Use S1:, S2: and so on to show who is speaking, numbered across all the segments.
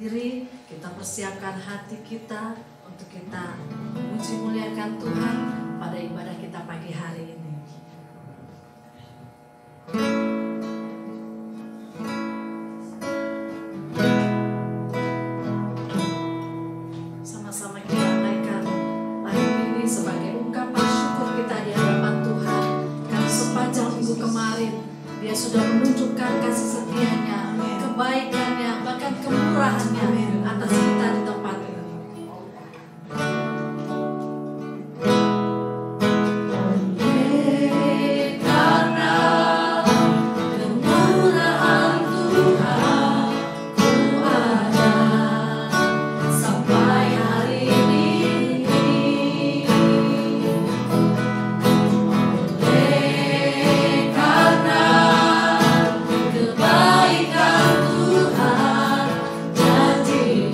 S1: diri, kita persiapkan hati kita untuk kita memuji muliakan Tuhan pada ibadah kita pagi hari ini. Sama-sama kita naikkan lagu ini sebagai ungkapan syukur kita di hadapan Tuhan, karena sepanjang minggu kemarin Dia sudah menunjukkan kasih setia-Nya, kebaikan-Nya, bahkan kemurahan-Nya atas kita di tempat ini.
S2: Kebaikan Tuhan jadi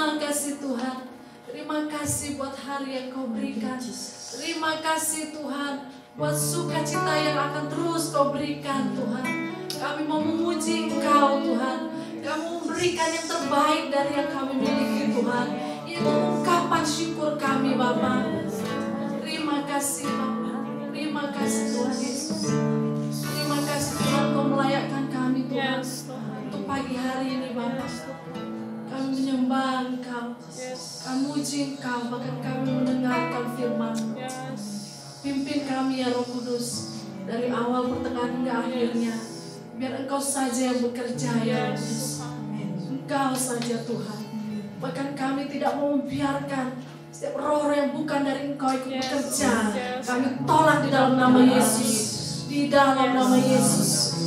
S1: Terima kasih Tuhan. Terima kasih buat hari yang Kau berikan. Terima kasih Tuhan buat sukacita yang akan terus Kau berikan Tuhan. Kami mau memuji Engkau Tuhan. Kami memberikan yang terbaik dari yang kami miliki Tuhan. Itu ungkapan syukur kami Bapa. Terima kasih Bapa. Terima kasih Tuhan Yesus. Terima kasih Tuhan Kau melayakkan kami Tuhan. Untuk pagi hari ini Bapa. Kami menyembah Engkau. Kami muji Engkau. Bahkan kami mendengarkan firman-Mu. Pimpin kami ya Roh Kudus. Dari awal pertengahan hingga akhirnya. Biar Engkau saja yang bekerja ya Yesus. Engkau saja Tuhan. Bahkan kami tidak mau membiarkan setiap roh yang bukan dari Engkau ikut bekerja. Kami tolak di dalam nama Yesus. Di dalam nama Yesus.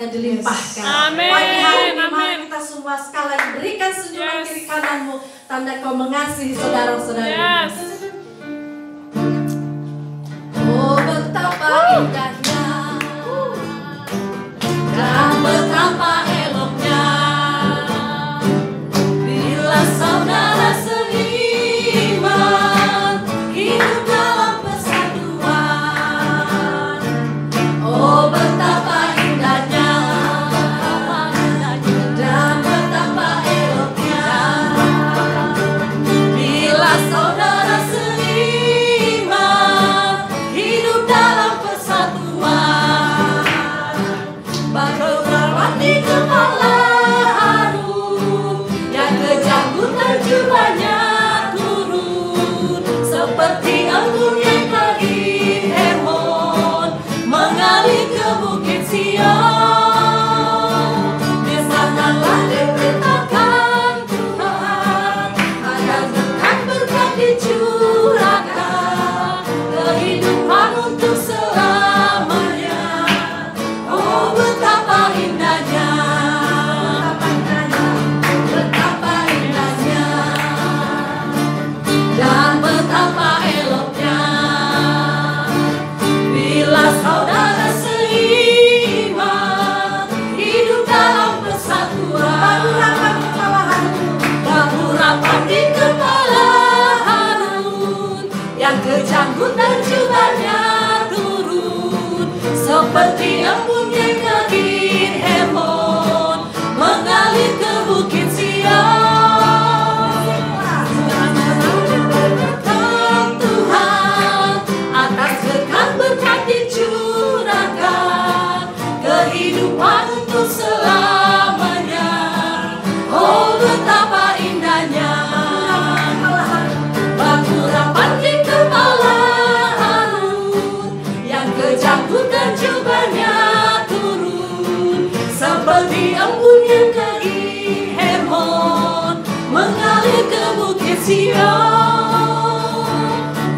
S1: berkatnya dilimpahkan.
S2: Amin.
S1: Pagi hari ini
S2: Amin.
S1: mari kita semua sekali lagi berikan senyuman
S2: Yes.
S1: kiri kananmu, tanda kau mengasihi saudara-saudari.
S2: Yes.
S1: Oh betapa indahnya dan betapa eloknya bila saudara seiman hidup dalam persatuan. Oh betapa indahnya dan betapa eloknya bila saudara seiman hidup dalam persatuan. Berperawat di kepala Harun yang kejagutan jubahnya turun seperti embun yang dari Hermon mengalir ke bukit Sion. Di sanalah diperintahkan Tuhan agar berkat berkat dicurahkan kehidupan untuk selamanya. Oh betapa indahnya, betapa indahnya dan betapa eloknya bila saudara seiman hidup dalam persatuan. Bahu rapat di kepala Harun yang kejanggutan jubahnya turun seperti embun yang dari Hermon mengalir ke bukit Sion. Berkat Tuhan atas berkat-berkat dicurahkan kehidupan untuk selamanya. Oh betapa indahnya batu rapat di kepala Harun yang kejanggutan jubahnya turun seperti embun yang dari Hermon mengalir ke bukit Sion.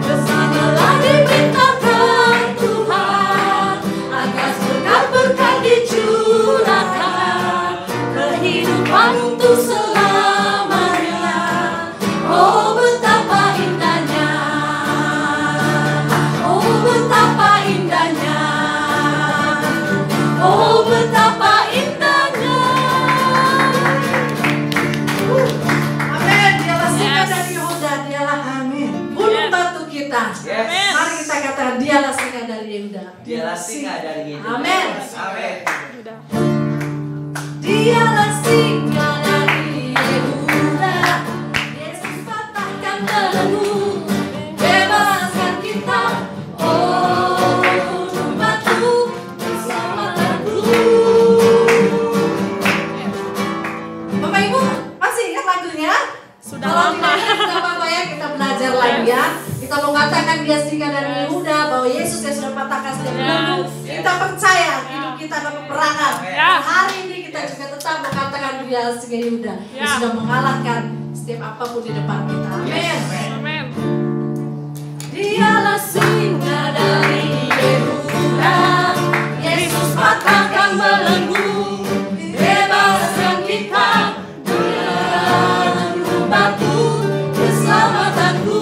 S1: Kesanalah dimintakan Tuhan agar berkat-berkat dicurahkan kehidupan untuk selamanya. Oh betapa indahnya, oh betapa indahnya, oh betapa indahnya. Amin. Dialah singa dari Yehuda, dialah gunung batu kita.
S3: Yes.
S1: Mari kita katakan dialah singa dari Yehuda.
S3: Dialah singa dari Yehuda.
S1: Amin.
S3: Amin.
S1: Dialah singa dari Yehuda, Yesus patahkan belenggu, bebaskan kita. Oh gunung batu keselamatanku. Bapak Ibu masih ingat lagunya?
S2: Sudah
S1: Kalau
S2: lama.
S1: tidak ingat, tidak apa-apa ya, kita belajar lagi ya. Kita mau katakan dia singa dari Yehuda, bahwa Yesus yang sudah patahkan setiap belenggu. Kita percaya hidup kita akan peperangan.
S2: Yes.
S1: Hari ini kita juga tetap mengatakan dia singa Yehuda yang sudah mengalahkan setiap apapun di depan kita. Amin.
S2: Amin.
S1: Dialah singa dari Yehuda, Yesus patahkan belenggu, bebaskan kita dengan batu keselamatanku.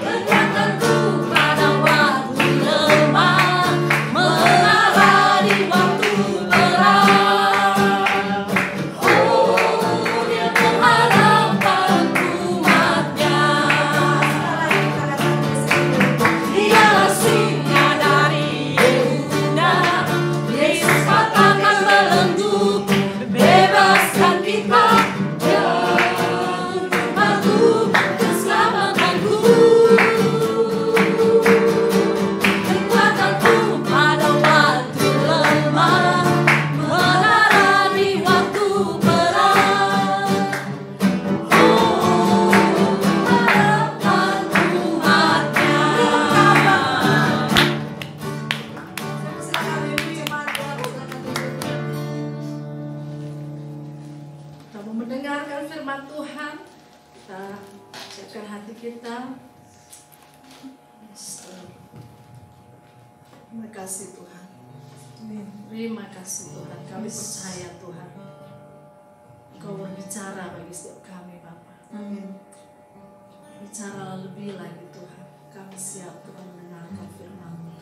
S1: Kekuatanku pada waktu lemah, menara di waktu perang. Oh dia pengharapan umatnya. Dialah singa dari Yehuda, Yesus patahkan belenggu, bebaskan kita dari batu keselamatanku. Kekuatanku pada waktu lemah, menara di waktu perang. Oh harapan umatnya. Kita mau mendengarkan firman Tuhan. Kita siapkan hati kita. Terima kasih Tuhan. Terima kasih Tuhan. Kami percaya Tuhan, Engkau berbicara bagi setiap kami Bapa. Bicara lebih lagi Tuhan. Kami siap Tuhan mendengarkan firman-Mu.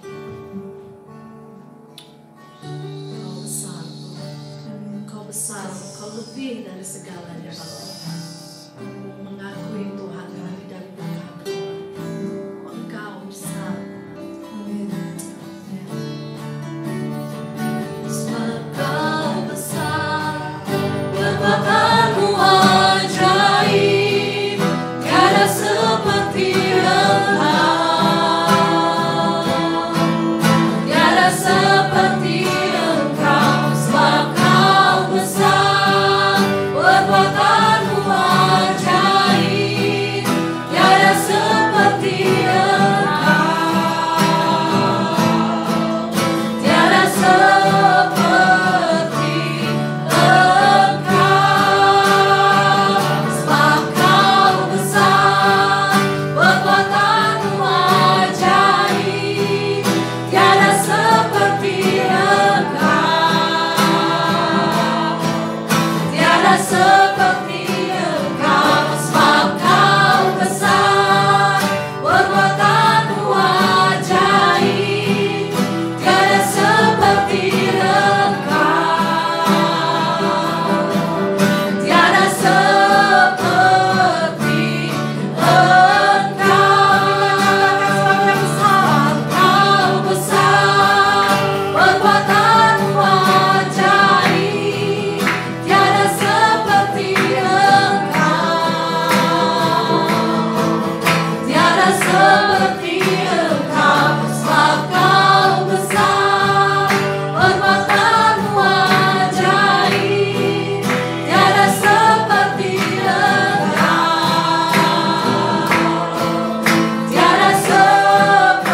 S1: Engkau besar Tuhan. Engkau besar. Engkau lebih dari segalanya Bapa. Mengakui Tuhan lebih dari kami. Engkau besar. Amin. Sebab Kau besar, perbuatanmu ajaib, tiada seperti Engkau, tiada seperti Engkau. Sebab Kau besar, perbuatanmu ajaib, tiada seperti Engkau, tiada seperti Engkau. Sebab Kau besar, perbuatanmu ajaib, tiada seperti Engkau, tiada seperti Engkau. Sebab Kau besar, perbuatanmu ajaib, tiada seperti Engkau, tiada seperti Engkau. Kau besar, perbuatanmu ajaib, tiada seperti Engkau, tiada seperti Engkau. Sebab Kau besar, perbuatanmu ajaib, tiada seperti Engkau, tiada seperti Engkau.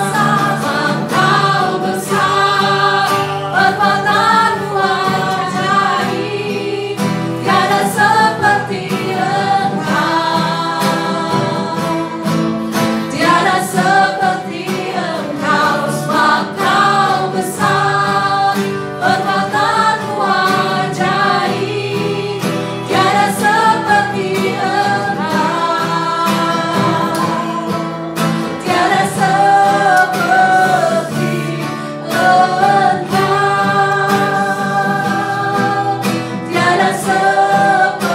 S1: Sebab Kau besar, perbuatanmu ajaib, tiada seperti Engkau, tiada seperti Engkau. Sebab Kau besar, perbuatanmu ajaib, tiada seperti Engkau, tiada seperti Engkau, tiada seperti Engkau, tiada seperti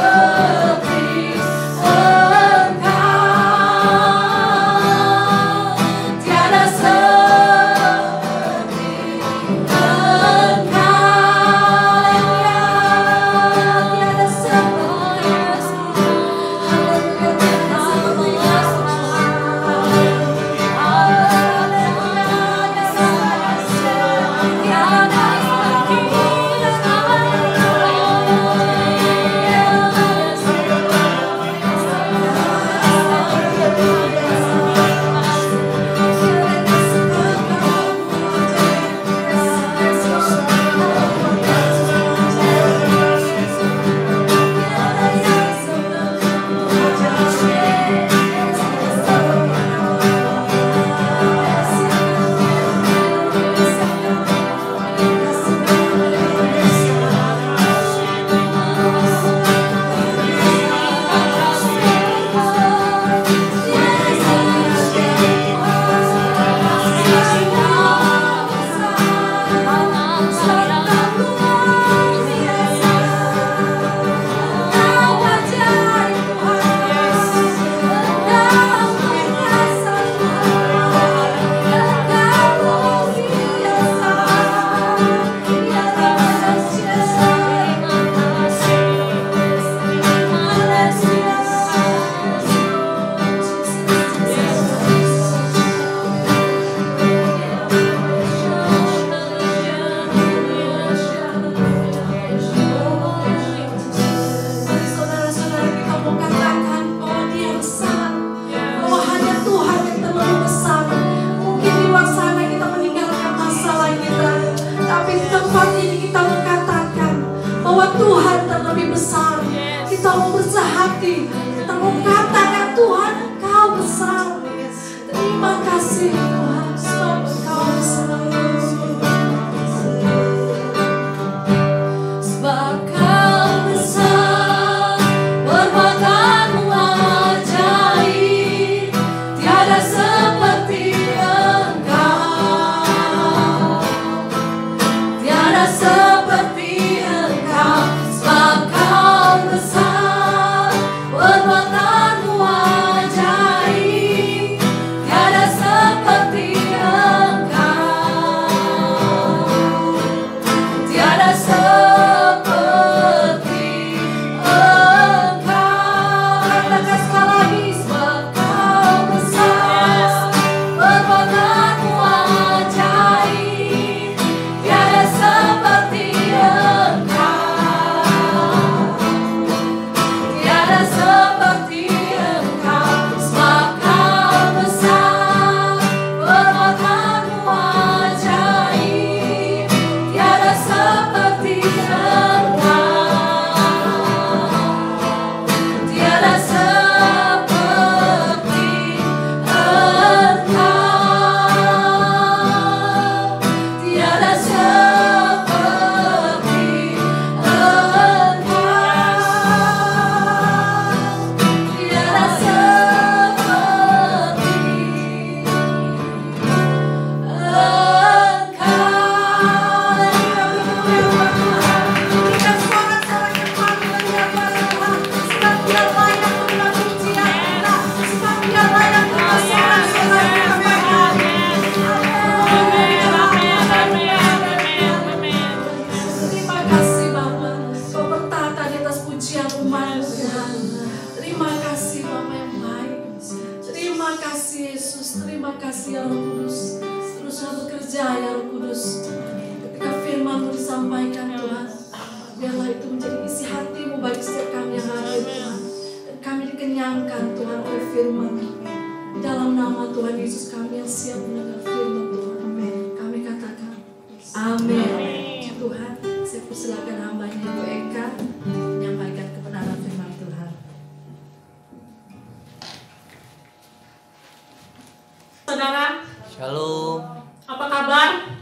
S2: Kita mau bersah hati, kita mau katakan Tuhan Engkau besar.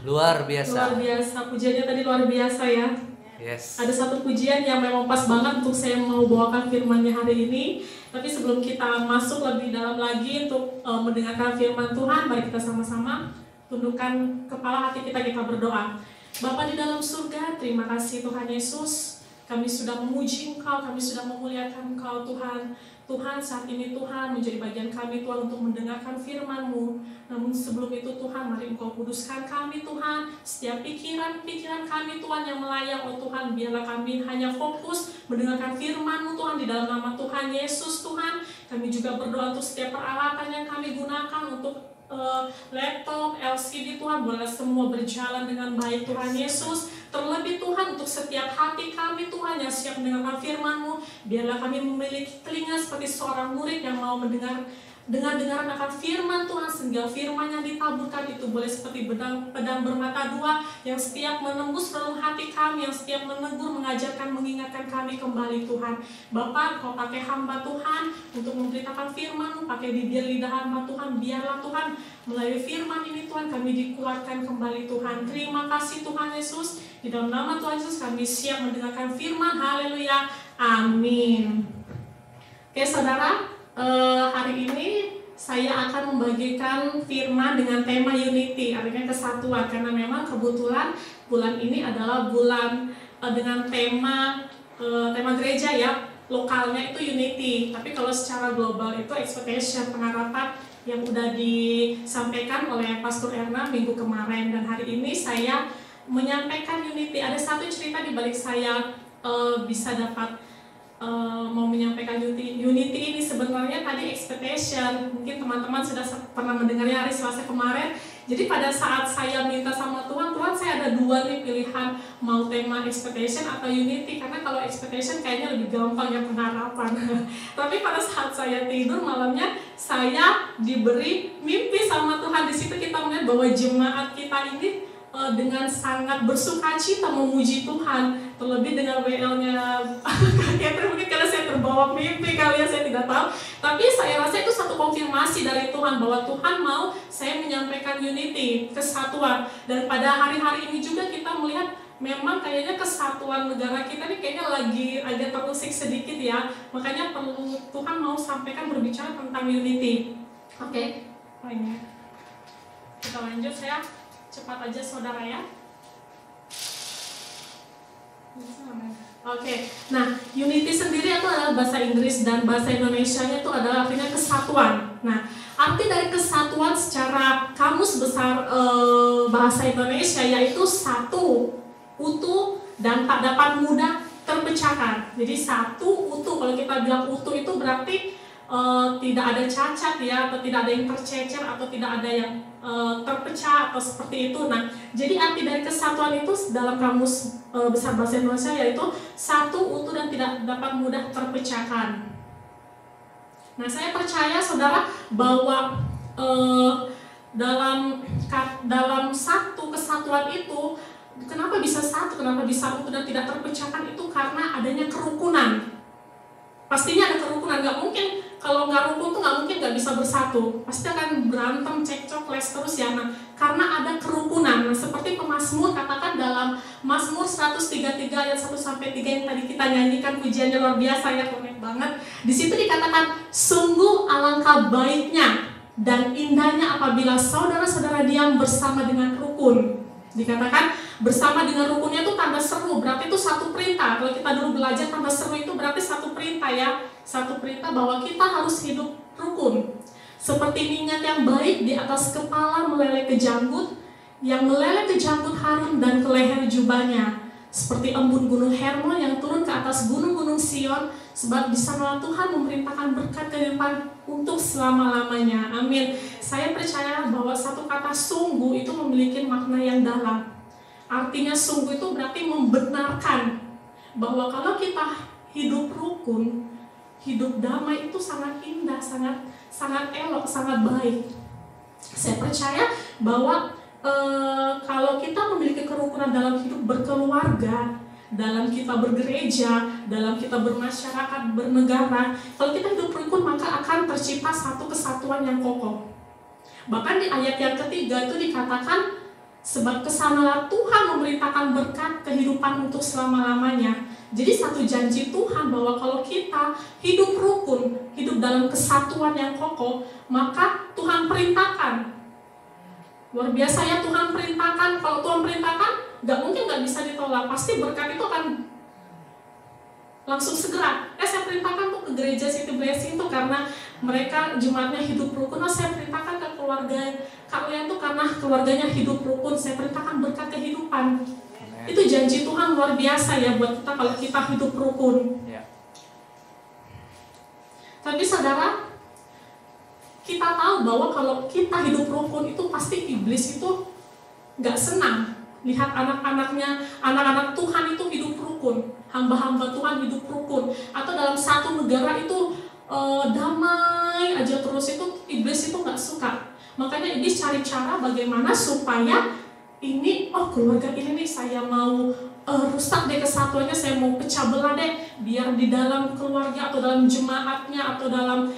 S2: Luar biasa. Pujiannya tadi luar biasa ya.
S3: Yes.
S2: Ada satu pujian yang memang pas banget untuk saya mau bawakan firman-Nya hari ini. Tapi sebelum kita masuk lebih dalam lagi untuk mendengarkan firman Tuhan, mari kita sama-sama tundukkan kepala hati kita berdoa. Bapa di dalam surga, terima kasih Tuhan Yesus. Kami sudah memuji Engkau, kami sudah memuliakan Engkau Tuhan. Tuhan, saat ini Tuhan menjadi bagian kami Tuhan untuk mendengarkan firman-Mu. Namun sebelum itu Tuhan, mari Engkau kuduskan kami Tuhan. Setiap pikiran-pikiran kami Tuhan yang melayang, oh Tuhan, biarlah kami hanya fokus mendengarkan firman-Mu Tuhan di dalam nama Tuhan Yesus Tuhan. Kami juga berdoa untuk setiap peralatan yang kami gunakan untuk laptop, LCD Tuhan, boleh semua berjalan dengan baik Tuhan Yesus. Terlebih Tuhan untuk setiap hati kami Tuhan yang siap mendengarkan firman-Mu, biarlah kami memiliki telinga seperti seorang murid yang mau dengar-dengaran akan firman Tuhan, sehingga firman yang ditaburkan itu boleh seperti pedang bermata dua yang setiap menembus relung hati kami, yang setiap menegur, mengajarkan, mengingatkan kami kembali Tuhan. Bapa, Kau pakai hamba Tuhan untuk memberitakan firman-Mu, pakai bibir lidah hamba Tuhan, biarlah Tuhan melalui firman ini Tuhan kami dikuatkan kembali Tuhan. Terima kasih Tuhan Yesus. Di dalam nama Tuhan Yesus kami siap mendengarkan firman. Haleluya. Amin. Oke saudara, hari ini saya akan membagikan firman dengan tema unity, artinya kesatuan, karena memang kebetulan bulan ini adalah bulan dengan tema gereja ya, lokalnya itu unity, tapi kalau secara global itu expectation, pengharapan yang udah disampaikan oleh Pastor Erna minggu kemarin. Dan hari ini saya menyampaikan unity. Ada satu cerita di balik saya bisa dapat mau menyampaikan unity ini. Sebenarnya tadi expectation, mungkin teman-teman sudah pernah mendengarnya hari Selasa kemarin. Jadi pada saat saya minta sama Tuhan, saya ada dua nih pilihan, mau tema expectation atau unity. Karena kalau expectation kayaknya lebih gampang ya, pengharapan. Tapi pada saat saya tidur malamnya, saya diberi mimpi sama Tuhan. Di situ kita melihat bahwa jemaat kita ini dengan sangat bersukacita memuji Tuhan. Terlebih dengan WL-nya Catherine, mungkin karena saya terbawa mimpi kali ya, saya tidak tahu. Tapi saya rasa itu satu konfirmasi dari Tuhan bahwa Tuhan mau saya menyampaikan unity, kesatuan. Dan pada hari-hari ini juga kita melihat memang kayaknya kesatuan negara kita ini kayaknya lagi agak terusik sedikit ya. Makanya perlu Tuhan mau sampaikan berbicara tentang unity. Oke, ini kita lanjut, saya cepat aja saudara ya. Oke, nah unity sendiri itu adalah bahasa Inggris dan bahasa Indonesianya itu adalah artinya kesatuan. Nah, arti dari kesatuan secara kamus besar bahasa Indonesia yaitu satu, utuh, dan tak dapat mudah terpecahkan. Jadi satu, utuh. Kalau kita bilang utuh itu berarti tidak ada cacat ya, atau tidak ada yang tercecer, atau tidak ada yang terpecah atau seperti itu. Nah, jadi arti dari kesatuan itu dalam kamus besar bahasa Indonesia yaitu satu, utuh, dan tidak dapat mudah terpecahkan. Nah, saya percaya saudara bahwa dalam satu kesatuan itu, kenapa bisa satu, kenapa bisa utuh dan tidak terpecahkan, itu karena adanya kerukunan. Pastinya ada kerukunan, nggak mungkin kalau nggak rukun tuh nggak mungkin nggak bisa bersatu, pasti akan berantem, cekcok, les terus ya. Nah, karena ada kerukunan. Nah, seperti pemazmur katakan dalam Mazmur 133 ayat 1-3 yang tadi kita nyanyikan, pujiannya luar biasa ya, connect banget. Di situ dikatakan, sungguh alangkah baiknya dan indahnya apabila saudara-saudara diam bersama dengan rukun. Dikatakan bersama dengan rukunnya itu tanda seru, berarti itu satu perintah. Kalau kita dulu belajar tanda seru itu berarti satu perintah ya, satu perintah bahwa kita harus hidup rukun. Seperti minyak yang baik di atas kepala meleleh ke janggut, yang meleleh ke janggut Harun dan ke leher jubahnya. Seperti embun gunung Hermon yang turun ke atas gunung-gunung Sion, sebab di sana Tuhan memerintahkan berkat kehidupan untuk selama-lamanya. Amin. Saya percaya bahwa satu kata sungguh itu memiliki makna yang dalam. Artinya sungguh itu berarti membenarkan bahwa kalau kita hidup rukun, hidup damai itu sangat indah, sangat elok, sangat baik. Saya percaya bahwa kalau kita memiliki kerukunan dalam hidup berkeluarga, dalam kita bergereja, dalam kita bermasyarakat, bernegara, kalau kita hidup rukun maka akan tercipta satu kesatuan yang kokoh. Bahkan di ayat yang ketiga itu dikatakan, sebab kesanalah Tuhan memerintahkan berkat kehidupan untuk selama-lamanya. Jadi satu janji Tuhan bahwa kalau kita hidup rukun, hidup dalam kesatuan yang kokoh, maka Tuhan perintahkan. Luar biasa ya, Tuhan perintahkan. Kalau Tuhan perintahkan, mungkin nggak bisa ditolak. Pasti berkat itu akan langsung segera. Saya perintahkan tuh ke gereja City Blessing itu karena mereka jemaatnya hidup rukun. Saya perintahkan ke keluarga kalian tuh karena keluarganya hidup rukun. Saya perintahkan berkat kehidupan. Itu janji Tuhan luar biasa ya buat kita kalau kita hidup rukun. Tapi saudara, kita tahu bahwa kalau kita hidup rukun itu pasti iblis itu nggak senang lihat anak-anak Tuhan itu hidup rukun, hamba-hamba Tuhan hidup rukun, atau dalam satu negara itu damai aja terus, itu iblis itu nggak suka. Makanya iblis cari cara bagaimana supaya ini, keluarga ini nih saya mau rusak deh kesatuannya, saya mau pecah belah deh, biar di dalam keluarga atau dalam jemaatnya atau dalam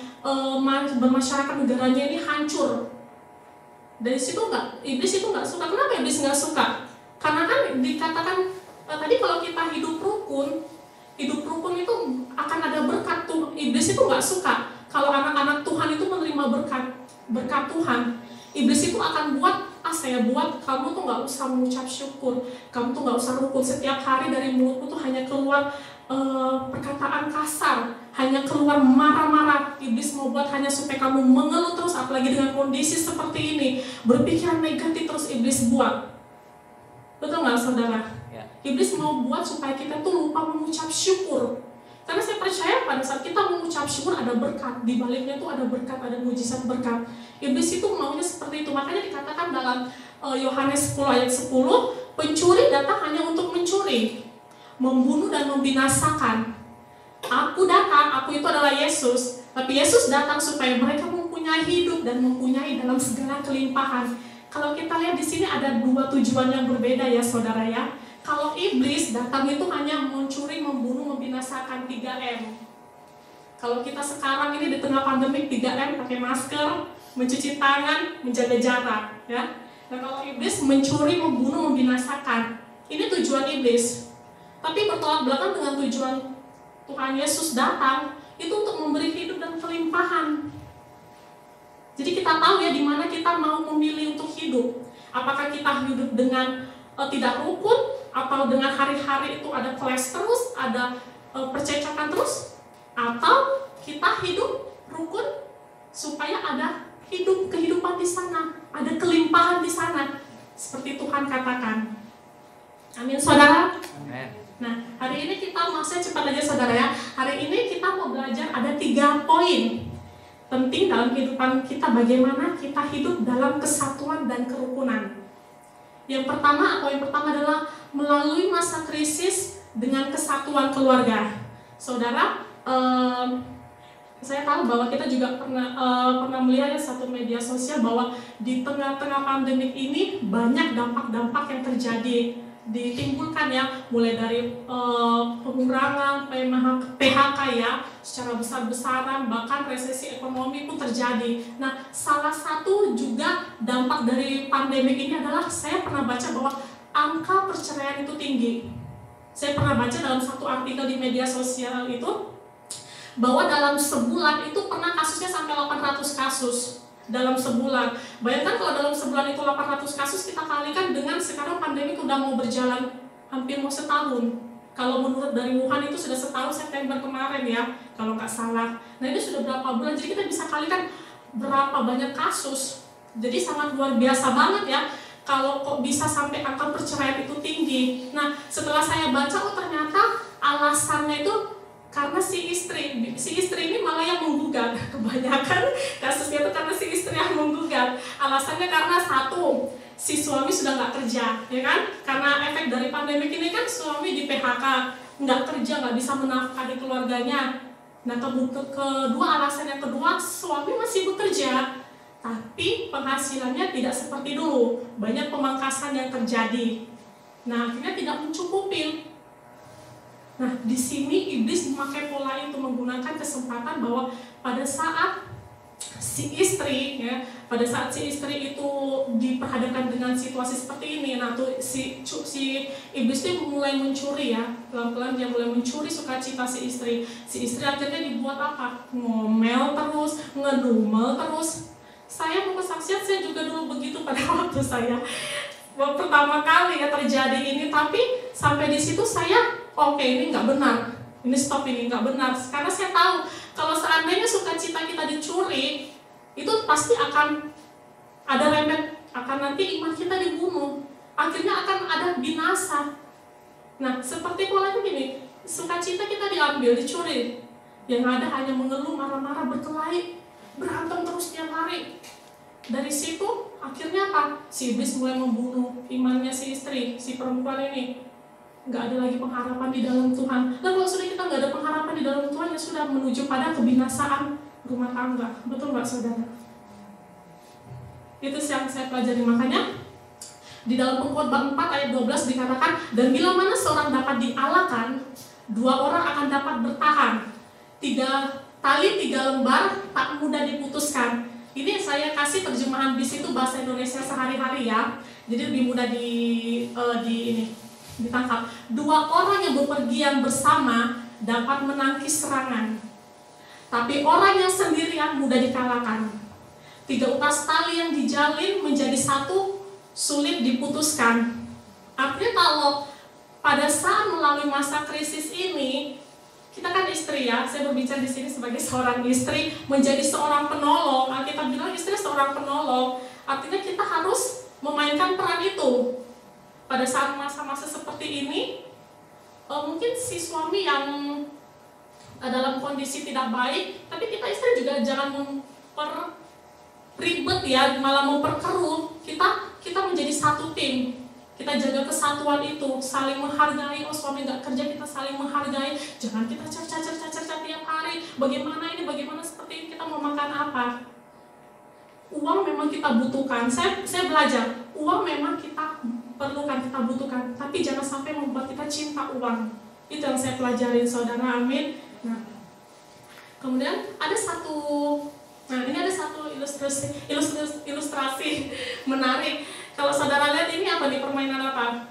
S2: bermasyarakat negaranya ini hancur. Dari situ iblis itu nggak suka. Kenapa iblis nggak suka? Karena kan dikatakan tadi kalau kita hidup rukun itu akan ada berkat tuh. Iblis itu nggak suka kalau anak-anak Tuhan itu menerima berkat Tuhan. Iblis itu akan buat, saya buat kamu tuh nggak usah mengucap syukur, kamu tuh nggak usah rukun, setiap hari dari mulutmu tuh hanya keluar perkataan kasar, hanya keluar marah-marah. Iblis mau buat hanya supaya kamu mengeluh terus, apalagi dengan kondisi seperti ini, berpikiran negatif terus iblis buat. Betul nggak saudara? Ya. Iblis mau buat supaya kita tuh lupa mengucap syukur. Karena saya percaya pada saat kita mengucap syukur ada berkat, di baliknya tuh ada berkat, ada mujizat berkat. Iblis itu maunya seperti itu. Makanya dikatakan dalam Yohanes 10 ayat 10, pencuri datang hanya untuk mencuri, membunuh dan membinasakan. Aku datang, aku itu adalah Yesus, tapi Yesus datang supaya mereka mempunyai hidup dan mempunyai dalam segala kelimpahan. Kalau kita lihat di sini ada dua tujuan yang berbeda ya saudara ya. Kalau iblis datang itu hanya mencuri, membunuh, membinasakan, 3M. Kalau kita sekarang ini di tengah pandemi 3M, pakai masker, mencuci tangan, menjaga jarak ya. Nah kalau iblis mencuri, membunuh, membinasakan, ini tujuan iblis. Tapi bertolak belakang dengan tujuan Tuhan Yesus datang, itu untuk memberi hidup dan kelimpahan. Jadi kita tahu ya di mana kita mau memilih untuk hidup. Apakah kita hidup dengan tidak rukun, Atau dengan hari-hari itu ada clash terus, ada percekcokan terus? Atau kita hidup rukun supaya ada kehidupan di sana, ada kelimpahan di sana, seperti Tuhan katakan. Amin, saudara.
S3: Amin.
S2: Nah, hari ini kita masih cepat aja saudara ya. Hari ini kita mau belajar ada 3 poin penting dalam kehidupan kita, bagaimana kita hidup dalam kesatuan dan kerukunan. Yang pertama, poin pertama adalah melalui masa krisis dengan kesatuan keluarga. Saudara, saya tahu bahwa kita juga pernah melihat satu media sosial bahwa di tengah-tengah pandemik ini banyak dampak-dampak yang terjadi, ditimbulkan ya, mulai dari pengurangan PHK ya, secara besar-besaran, bahkan resesi ekonomi pun terjadi. Nah, salah satu juga dampak dari pandemi ini adalah saya pernah baca bahwa angka perceraian itu tinggi. Saya pernah baca dalam satu artikel di media sosial itu bahwa dalam sebulan itu pernah kasusnya sampai 800 kasus dalam sebulan. Bayangkan kalau dalam sebulan itu 800 kasus, kita kalikan dengan sekarang pandemi udah mau berjalan hampir mau setahun. Kalau menurut dari Wuhan itu sudah setahun, September kemarin ya, kalau nggak salah. Nah, ini sudah berapa bulan, jadi kita bisa kalikan berapa banyak kasus. Jadi sangat luar biasa banget ya, kalau kok bisa sampai angka perceraian itu tinggi. Nah, setelah saya baca, oh ternyata alasannya itu karena si istri ini malah yang menggugat. Kebanyakan kasusnya itu karena si istri yang menggugat. Alasannya karena satu, si suami sudah nggak kerja, ya kan? Karena efek dari pandemi ini kan suami di PHK, nggak kerja, nggak bisa menafkahi keluarganya. Nah, kedua alasan yang kedua, suami masih bekerja, tapi penghasilannya tidak seperti dulu. Banyak pemangkasan yang terjadi. Nah, akhirnya tidak mencukupi. Nah, di sini iblis memakai pola itu, menggunakan kesempatan bahwa pada saat si istri itu diperhadapkan dengan situasi seperti ini, nah tuh si iblis itu mulai mencuri ya, pelan-pelan dia mulai mencuri sukacita si istri. Si istri akhirnya dibuat apa? Ngomel terus, ngedumel terus. Saya mau kesaksian, saya juga dulu begitu pada waktu saya pertama kali ya terjadi ini, tapi sampai di situ saya oke, ini nggak benar, ini stop, ini nggak benar. Karena saya tahu kalau seandainya sukacita kita dicuri, itu pasti akan ada remeh, akan nanti iman kita dibunuh, akhirnya akan ada binasa. Nah, seperti pola begini, sukacita kita diambil, dicuri, yang ada hanya mengeluh, marah-marah, berkelahi, berantem terus tiap hari. Dari situ akhirnya apa? Si iblis mulai membunuh imannya si istri, si perempuan ini. Nggak ada lagi pengharapan di dalam Tuhan. Nah, kalau sudah kita nggak ada pengharapan di dalam Tuhan, ya sudah menuju pada kebinasaan rumah tangga. Betul nggak saudara? Itu yang saya pelajari. Makanya di dalam Pengkhotbah 4 ayat 12 dikatakan, dan bila mana seorang dapat dialahkan, 2 orang akan dapat bertahan. 3 tali 3 lembar tak mudah diputuskan. Ini saya kasih terjemahan bis itu bahasa Indonesia sehari-hari ya. Jadi lebih mudah ditangkap. 2 orang yang bepergian bersama dapat menangkis serangan, tapi orang yang sendirian mudah dikalahkan. 3 utas tali yang dijalin menjadi satu sulit diputuskan. Artinya kalau pada saat melalui masa krisis ini, kita kan istri ya, saya berbicara di sini sebagai seorang istri, menjadi seorang penolong. Kita bilang istri seorang penolong, artinya kita harus memainkan peran itu. Pada saat masa-masa seperti ini, mungkin si suami yang dalam kondisi tidak baik, tapi kita istri juga jangan memperribet ya, malah memperkeruh. Kita menjadi satu tim. Kita jaga kesatuan itu, saling menghargai. Oh, suami nggak kerja, kita saling menghargai. Jangan kita cerca tiap hari. Bagaimana ini, bagaimana seperti ini, kita mau makan apa? Uang memang kita butuhkan. Saya belajar, uang memang kita perlukan, kita butuhkan. Tapi jangan sampai membuat kita cinta uang. Itu yang saya pelajarin, saudara. Amin. Nah, kemudian ada satu ilustrasi menarik. Kalau saudara lihat ini apa nih, permainan apa?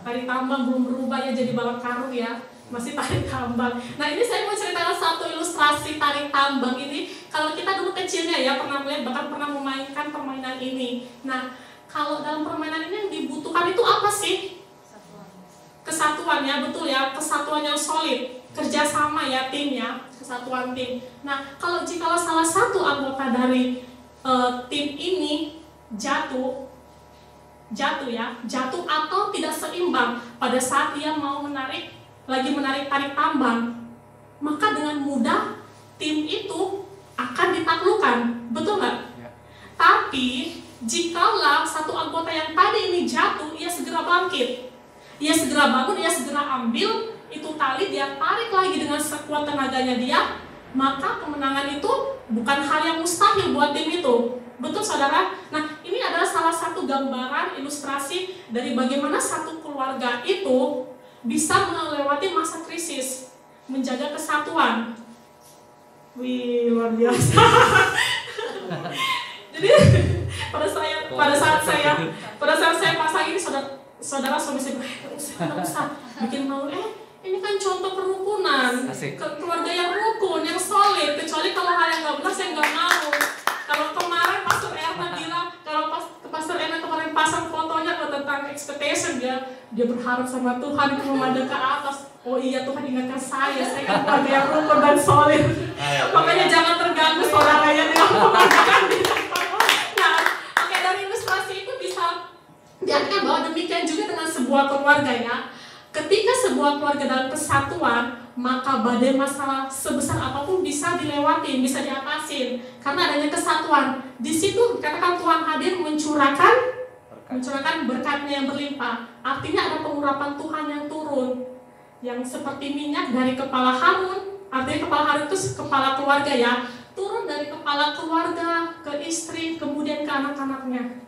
S2: Tarik tambang. Belum berubah ya jadi balap karung ya, masih tarik tambang. Nah, ini saya mau ceritakan satu ilustrasi tarik tambang ini. Kalau kita dulu kecilnya ya pernah melihat, bahkan pernah memainkan permainan ini. Nah, kalau dalam permainan ini yang dibutuhkan itu apa sih? kesatuan ya, betul ya, kesatuan yang solid, kerjasama ya, tim ya, kesatuan tim. Nah, jikalau salah satu anggota dari tim ini jatuh atau tidak seimbang pada saat dia mau menarik tarik tambang, maka dengan mudah tim itu akan ditaklukkan, betul nggak? Ya. Tapi jikalau satu anggota yang tadi ini jatuh, ia segera bangkit, ia segera bangun, ia segera ambil itu tali, dia tarik lagi dengan sekuat tenaganya dia, maka kemenangan itu bukan hal yang mustahil buat tim itu. Betul saudara? Nah, ini adalah salah satu gambaran ilustrasi dari bagaimana satu keluarga itu bisa melewati masa krisis, menjaga kesatuan. Wih, luar biasa. Jadi pada saat saya pasang ini, saudara suami saya bilang, usah bikin malu. Ini kan contoh kerukunan, keluarga yang rukun, yang solid. Kecuali kalau hal yang nggak benar, saya nggak mau. Kalau kemarin Pastor Erna bilang, kalau Pastor Erna kemarin pasang fotonya tentang expectation, dia berharap sama Tuhan itu memandang ke atas. Oh iya, Tuhan ingatkan saya kan keluarga yang rukun dan solid. Makanya jangan terganggu saudaranya dengan pemandangan di depan. Nah, oke, dari ilustrasi itu bisa diartikan bahwa demikian juga dengan sebuah keluarga ya. Ketika sebuah keluarga dalam kesatuan, maka badai masalah sebesar apapun bisa dilewati, bisa diatasin, karena adanya kesatuan. Di situ katakan Tuhan hadir mencurahkan berkatnya yang berlimpah. Artinya ada pengurapan Tuhan yang turun, yang seperti minyak dari kepala Harun. Artinya kepala Harun itu kepala keluarga ya, turun dari kepala keluarga ke istri, kemudian ke anak-anaknya.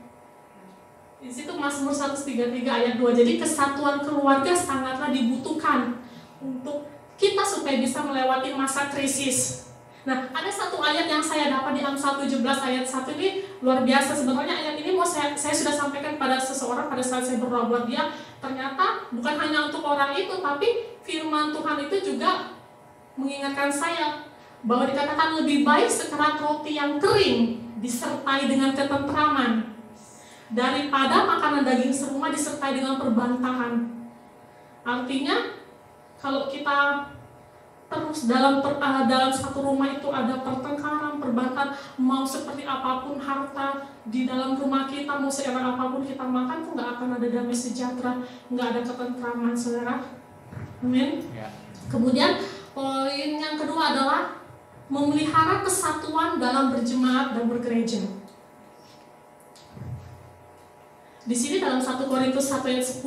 S2: Di situ Mazmur 133 ayat 2. Jadi kesatuan keluarga sangatlah dibutuhkan untuk kita supaya bisa melewati masa krisis. Nah, ada satu ayat yang saya dapat di Amsal 17 ayat 1 ini luar biasa. Sebenarnya ayat ini saya sudah sampaikan pada seseorang pada saat saya berdoa buat dia. Ternyata bukan hanya untuk orang itu, tapi firman Tuhan itu juga mengingatkan saya bahwa dikatakan lebih baik sekerat roti yang kering disertai dengan ketentraman daripada makanan daging serumah disertai dengan perbantahan. Artinya kalau kita terus dalam satu rumah itu ada pertengkaran, perbantahan, mau seperti apapun harta di dalam rumah kita, mau seenak apapun kita makan, tuh nggak akan ada damai sejahtera, nggak ada ketentraman, saudara. Amin. Ya. Kemudian poin yang kedua adalah memelihara kesatuan dalam berjemaat dan bergereja. Di sini dalam 1 Korintus 1 ayat 10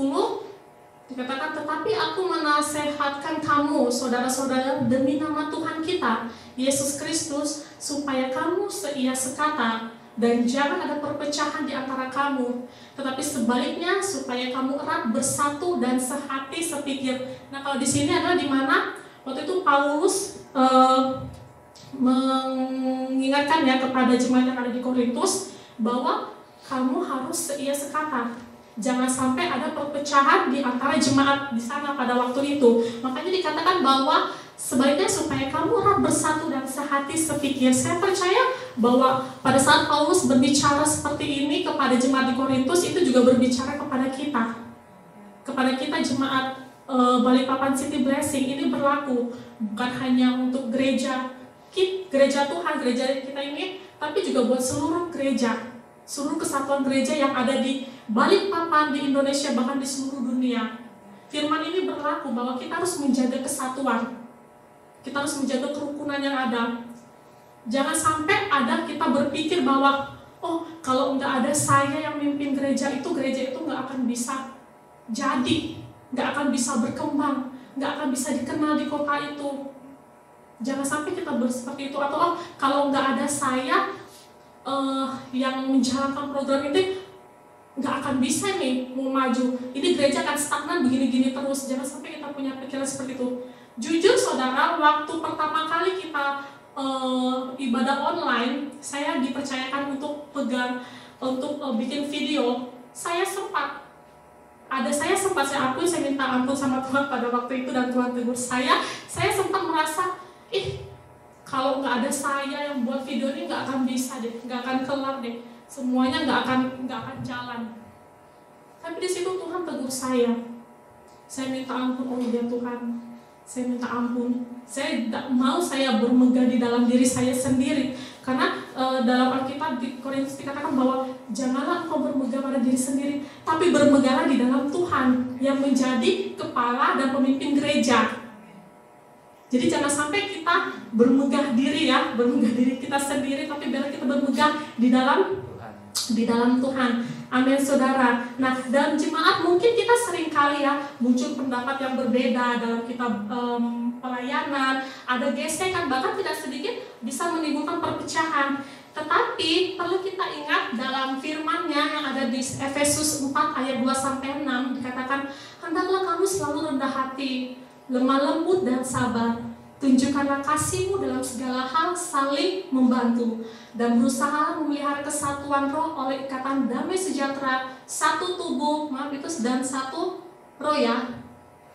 S2: dikatakan, tetapi aku menasehatkan kamu, saudara-saudara, demi nama Tuhan kita, Yesus Kristus, supaya kamu seia sekata, dan jangan ada perpecahan di antara kamu, tetapi sebaliknya supaya kamu erat bersatu dan sehati sepikir. Nah, kalau di sini adalah di mana waktu itu Paulus mengingatkan ya kepada jemaat yang ada di Korintus bahwa kamu harus seia sekata. Jangan sampai ada perpecahan di antara jemaat di sana pada waktu itu. Makanya dikatakan bahwa sebaiknya supaya kamu erat bersatu dan sehati sepikir. Saya percaya bahwa pada saat Paulus berbicara seperti ini kepada jemaat di Korintus, itu juga berbicara kepada kita. Kepada kita jemaat Balikpapan City Blessing. Ini berlaku bukan hanya untuk gereja Tuhan, gereja kita ini, tapi juga buat seluruh gereja, seluruh kesatuan gereja yang ada di Balikpapan, di Indonesia, bahkan di seluruh dunia. Firman ini berlaku bahwa kita harus menjaga kesatuan, kita harus menjaga kerukunan yang ada. Jangan sampai ada kita berpikir bahwa oh, kalau nggak ada saya yang mimpin gereja itu nggak akan bisa jadi, nggak akan bisa berkembang, nggak akan bisa dikenal di kota itu. Jangan sampai kita seperti itu. Atau oh, kalau nggak ada saya yang menjalankan program ini, nggak akan bisa nih mau maju. Ini gereja akan stagnan begini-gini terus. Jangan sampai kita punya pikiran seperti itu. Jujur saudara, waktu pertama kali kita ibadah online, saya dipercayakan untuk bikin video. Saya akui, saya minta ampun sama Tuhan pada waktu itu, dan Tuhan tegur saya sempat merasa, kalau nggak ada saya yang buat video ini nggak akan bisa deh, nggak akan kelar deh, semuanya nggak akan jalan. Tapi di situ Tuhan tegur saya, Saya minta ampun, oh ya Tuhan, saya minta ampun. Saya tidak mau saya bermegah di dalam diri saya sendiri. Karena dalam Alkitab di Korintus dikatakan bahwa janganlah engkau bermegah pada diri sendiri, tapi bermegahlah di dalam Tuhan yang menjadi kepala dan pemimpin gereja. Jadi jangan sampai kita bermegah diri ya, bermegah diri kita sendiri, tapi biar kita bermegah di dalam Tuhan. Amin saudara. Nah, dalam jemaat mungkin kita sering kali ya muncul pendapat yang berbeda dalam kita pelayanan, ada gesekan, bahkan tidak sedikit bisa menimbulkan perpecahan. Tetapi perlu kita ingat dalam firman-Nya yang ada di Efesus 4 ayat 2-6 dikatakan, hendaklah kamu selalu rendah hati, lemah lembut dan sabar. Tunjukkanlah kasih-Mu dalam segala hal, saling membantu, dan berusaha memelihara kesatuan roh oleh ikatan damai sejahtera, satu tubuh, dan satu roh ya.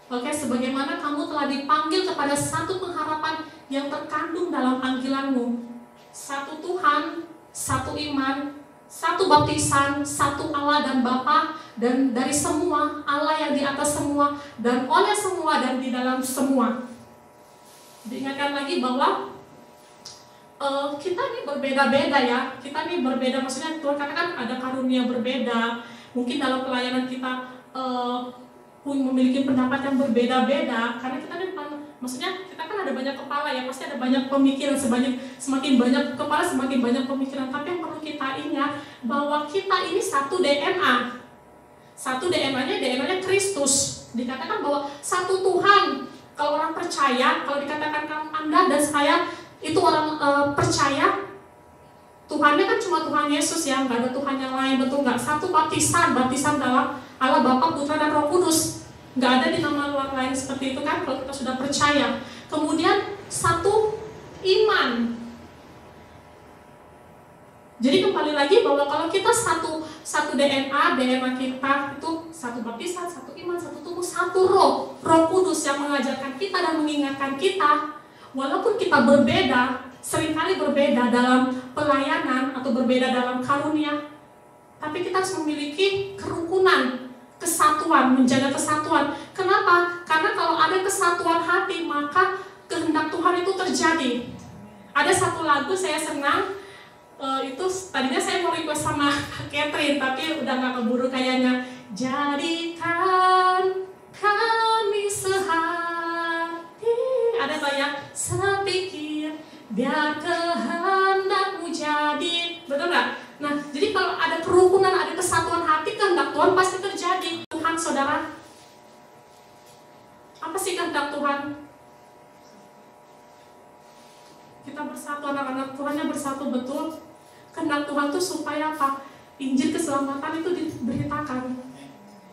S2: Oke, sebagaimana kamu telah dipanggil kepada satu pengharapan yang terkandung dalam panggilan-Mu. Satu Tuhan, satu iman, satu baptisan, satu Allah dan Bapa, dan dari semua, Allah yang di atas semua, dan oleh semua, dan di dalam semua. Diingatkan lagi bahwa kita ini berbeda-beda ya. Kita ini berbeda, maksudnya Tuhan katakan ada karunia berbeda. Mungkin dalam pelayanan kita memiliki pendapat yang berbeda-beda. Karena kita ini bukan, maksudnya kita kan ada banyak kepala ya, pasti ada banyak pemikiran. Semakin banyak kepala, semakin banyak pemikiran. Tapi yang perlu kita ingat bahwa kita ini satu DNA. Satu DNA-nya Kristus. Dikatakan bahwa satu Tuhan. Kalau orang percaya, kalau dikatakan Anda dan saya itu orang percaya, Tuhannya kan cuma Tuhan Yesus ya, nggak ada Tuhan yang lain, betul nggak? Satu baptisan dalam Allah Bapa, Putra dan Roh Kudus, nggak ada di nama luar lain seperti itu kan? Kalau kita sudah percaya, kemudian satu iman. Jadi kembali lagi bahwa kalau kita satu DNA kita itu satu baptisan, satu iman, satu tubuh, satu Roh Kudus yang mengajarkan kita dan mengingatkan kita. Walaupun kita berbeda, seringkali berbeda dalam pelayanan atau berbeda dalam karunia, tapi kita harus memiliki kerukunan, kesatuan, menjaga kesatuan. Kenapa? Karena kalau ada kesatuan hati, maka kehendak Tuhan itu terjadi. Ada satu lagu saya senang. Itu tadinya saya mau request sama Catherine, tapi udah gak keburu kayaknya. Jadikan kami sehati, ada banyak sepikir, biar kehendak-Mu jadi. Betul gak? Nah, jadi kalau ada kerukunan, ada kesatuan hati, kehendak Tuhan pasti terjadi. Tuhan saudara, apa sih kehendak Tuhan? Kita bersatu, anak-anak Tuhannya bersatu, betul. Kehendak Tuhan itu supaya apa? Injil keselamatan itu diberitakan.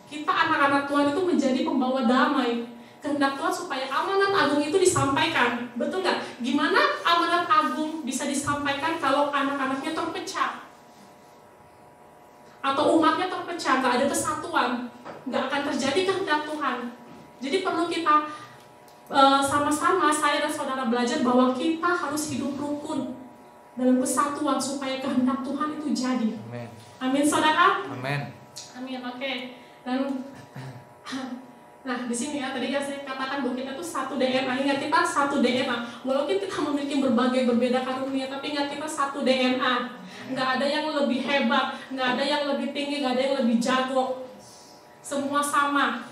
S2: Kita anak-anak Tuhan itu menjadi pembawa damai. Kehendak Tuhan supaya amanat agung itu disampaikan. Betul nggak? Gimana amanat agung bisa disampaikan kalau anak-anaknya terpecah? Atau umatnya terpecah, nggak ada kesatuan, nggak akan terjadi kehendak Tuhan. Jadi perlu kita sama-sama, saya dan saudara belajar bahwa kita harus hidup rukun dalam kesatuan supaya kehendak Tuhan itu jadi. Amin. Amin saudara.
S3: Amin.
S2: Amin. Oke. Dan nah di sini ya tadi ya saya katakan bahwa kita tuh satu DNA. Ingat kita satu DNA. Walaupun kita memiliki berbagai berbeda karunia, tapi ingat kita satu DNA. Nggak ada yang lebih hebat, nggak ada yang lebih tinggi, nggak ada yang lebih jago. Semua sama.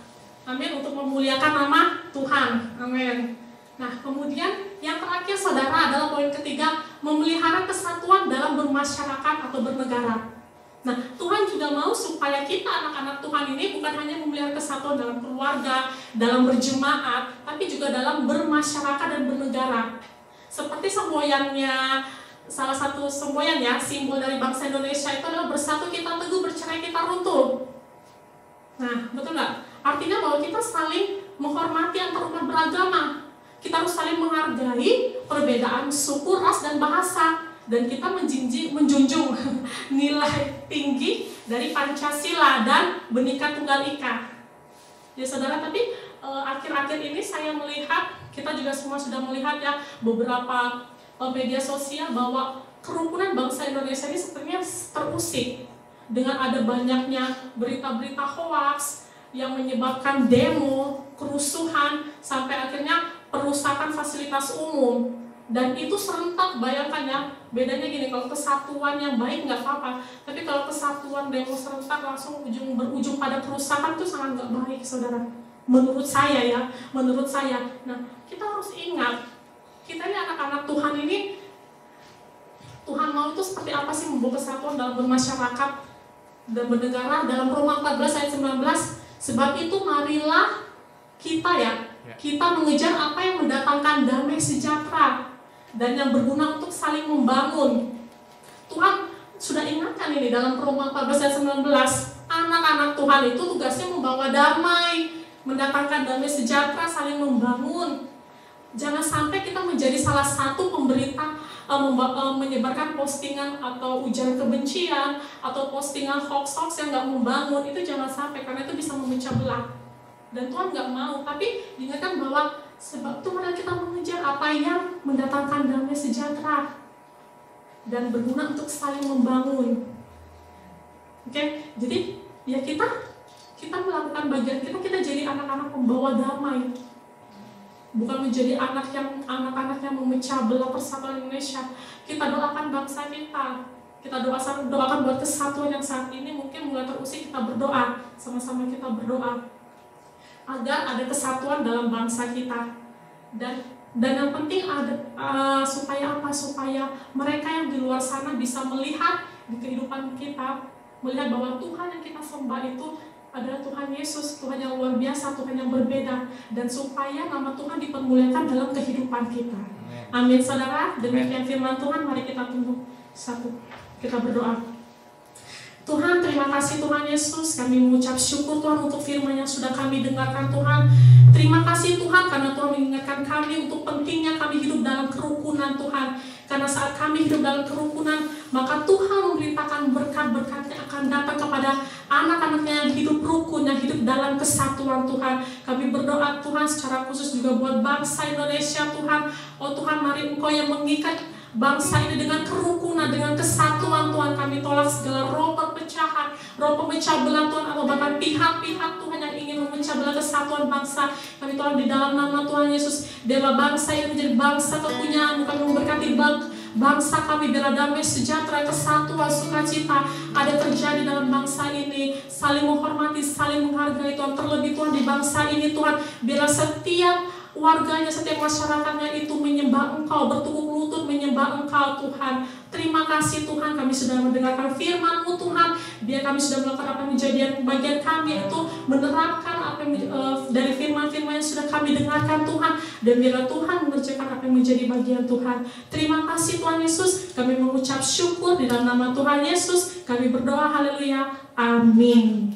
S2: Amin, untuk memuliakan nama Tuhan. Amin. Nah, kemudian yang terakhir saudara adalah poin ketiga, memelihara kesatuan dalam bermasyarakat atau bernegara. Nah, Tuhan juga mau supaya kita anak-anak Tuhan ini bukan hanya memelihara kesatuan dalam keluarga, dalam berjemaat, tapi juga dalam bermasyarakat dan bernegara. Seperti semboyannya, salah satu semboyannya, simbol dari bangsa Indonesia itu adalah bersatu kita teguh, bercerai kita runtuh. Nah, betul nggak? Artinya bahwa kita saling menghormati antar umat beragama. Kita harus saling menghargai perbedaan suku, ras, dan bahasa. Dan kita menjunjung nilai tinggi dari Pancasila dan Bhinneka Tunggal Ika. Ya saudara, tapi akhir-akhir ini saya melihat, kita juga semua sudah melihat ya beberapa media sosial bahwa kerukunan bangsa Indonesia ini sepertinya terusik. Dengan ada banyaknya berita-berita hoaks yang menyebabkan demo, kerusuhan, sampai akhirnya perusakan fasilitas umum. Dan itu serentak, bayangkan ya, bedanya gini, kalau kesatuan yang baik nggak apa-apa, tapi kalau kesatuan demo serentak langsung berujung pada kerusakan itu sangat nggak baik, saudara. Menurut saya ya, menurut saya. Nah, kita harus ingat, kita ini anak-anak Tuhan ini, Tuhan mau itu seperti apa sih membawa kesatuan dalam bermasyarakat dan bernegara. Dalam Roma 14 ayat 19, sebab itu marilah kita kita mengejar apa yang mendatangkan damai sejahtera dan yang berguna untuk saling membangun. Tuhan sudah ingatkan ini dalam Roma 14 ayat 19, anak-anak Tuhan itu tugasnya membawa damai, mendatangkan damai sejahtera, saling membangun. Jangan sampai kita menjadi salah satu pemberita menyebarkan postingan atau ujaran kebencian atau postingan hoax yang nggak membangun. Itu jangan sampai, karena itu bisa memecah belah. Dan Tuhan nggak mau. Tapi diingatkan bahwa sebab itu mari kita mengejar apa yang mendatangkan damai sejahtera dan berguna untuk saling membangun. Oke, jadi ya kita melakukan bagian kita jadi anak-anak pembawa damai. Bukan menjadi anak-anak yang memecah belah persatuan Indonesia. Kita doakan bangsa kita. Kita doakan buat kesatuan yang saat ini mungkin mulai terusik. Kita berdoa, sama-sama kita berdoa agar ada kesatuan dalam bangsa kita. Dan yang penting ada supaya apa? Supaya mereka yang di luar sana bisa melihat di kehidupan kita, melihat bahwa Tuhan yang kita sembah itu adalah Tuhan Yesus, Tuhan yang luar biasa, Tuhan yang berbeda, dan supaya nama Tuhan dipermuliakan dalam kehidupan kita. Amin, saudara. Demikian firman Tuhan. Mari kita tunduk satu, kita berdoa. Tuhan, terima kasih Tuhan Yesus. Kami mengucap syukur Tuhan untuk firman yang sudah kami dengarkan Tuhan. Terima kasih Tuhan karena Tuhan mengingatkan kami untuk pentingnya kami hidup dalam kerukunan Tuhan. Karena saat kami hidup dalam kerukunan, maka Tuhan memerintahkan berkat-berkat yang akan datang kepada anak-anaknya yang hidup rukun, yang hidup dalam kesatuan Tuhan. Kami berdoa Tuhan secara khusus juga buat bangsa Indonesia Tuhan. Oh Tuhan, mari Engkau yang mengikat bangsa ini dengan kerukunan, dengan kesatuan Tuhan. Kami tolak segala roh perpecahan, roh pemecah belah Tuhan, atau bahkan pihak-pihak Tuhan yang ingin memecah belah kesatuan bangsa. Kami tolak di dalam nama Tuhan Yesus. Biarlah bangsa ini menjadi bangsa kepunyaan, bukan memberkati bangsa kami. Biarlah damai sejahtera, kesatuan, sukacita ada terjadi dalam bangsa ini. Saling menghormati, saling menghargai Tuhan. Terlebih Tuhan di bangsa ini Tuhan, biarlah setiap warganya, setiap masyarakatnya itu menyembah Engkau, bertukuk lutut menyembah Engkau Tuhan. Terima kasih Tuhan, kami sudah mendengarkan firman-Mu Tuhan. Biar kami sudah melakukan apa yang menjadi bagian kami, itu menerapkan apa yang dari firman-firman yang sudah kami dengarkan Tuhan. Dan biarlah Tuhan mengerjakan apa yang menjadi bagian Tuhan. Terima kasih Tuhan Yesus, kami mengucap syukur di dalam nama Tuhan Yesus. Kami berdoa, haleluya, amin.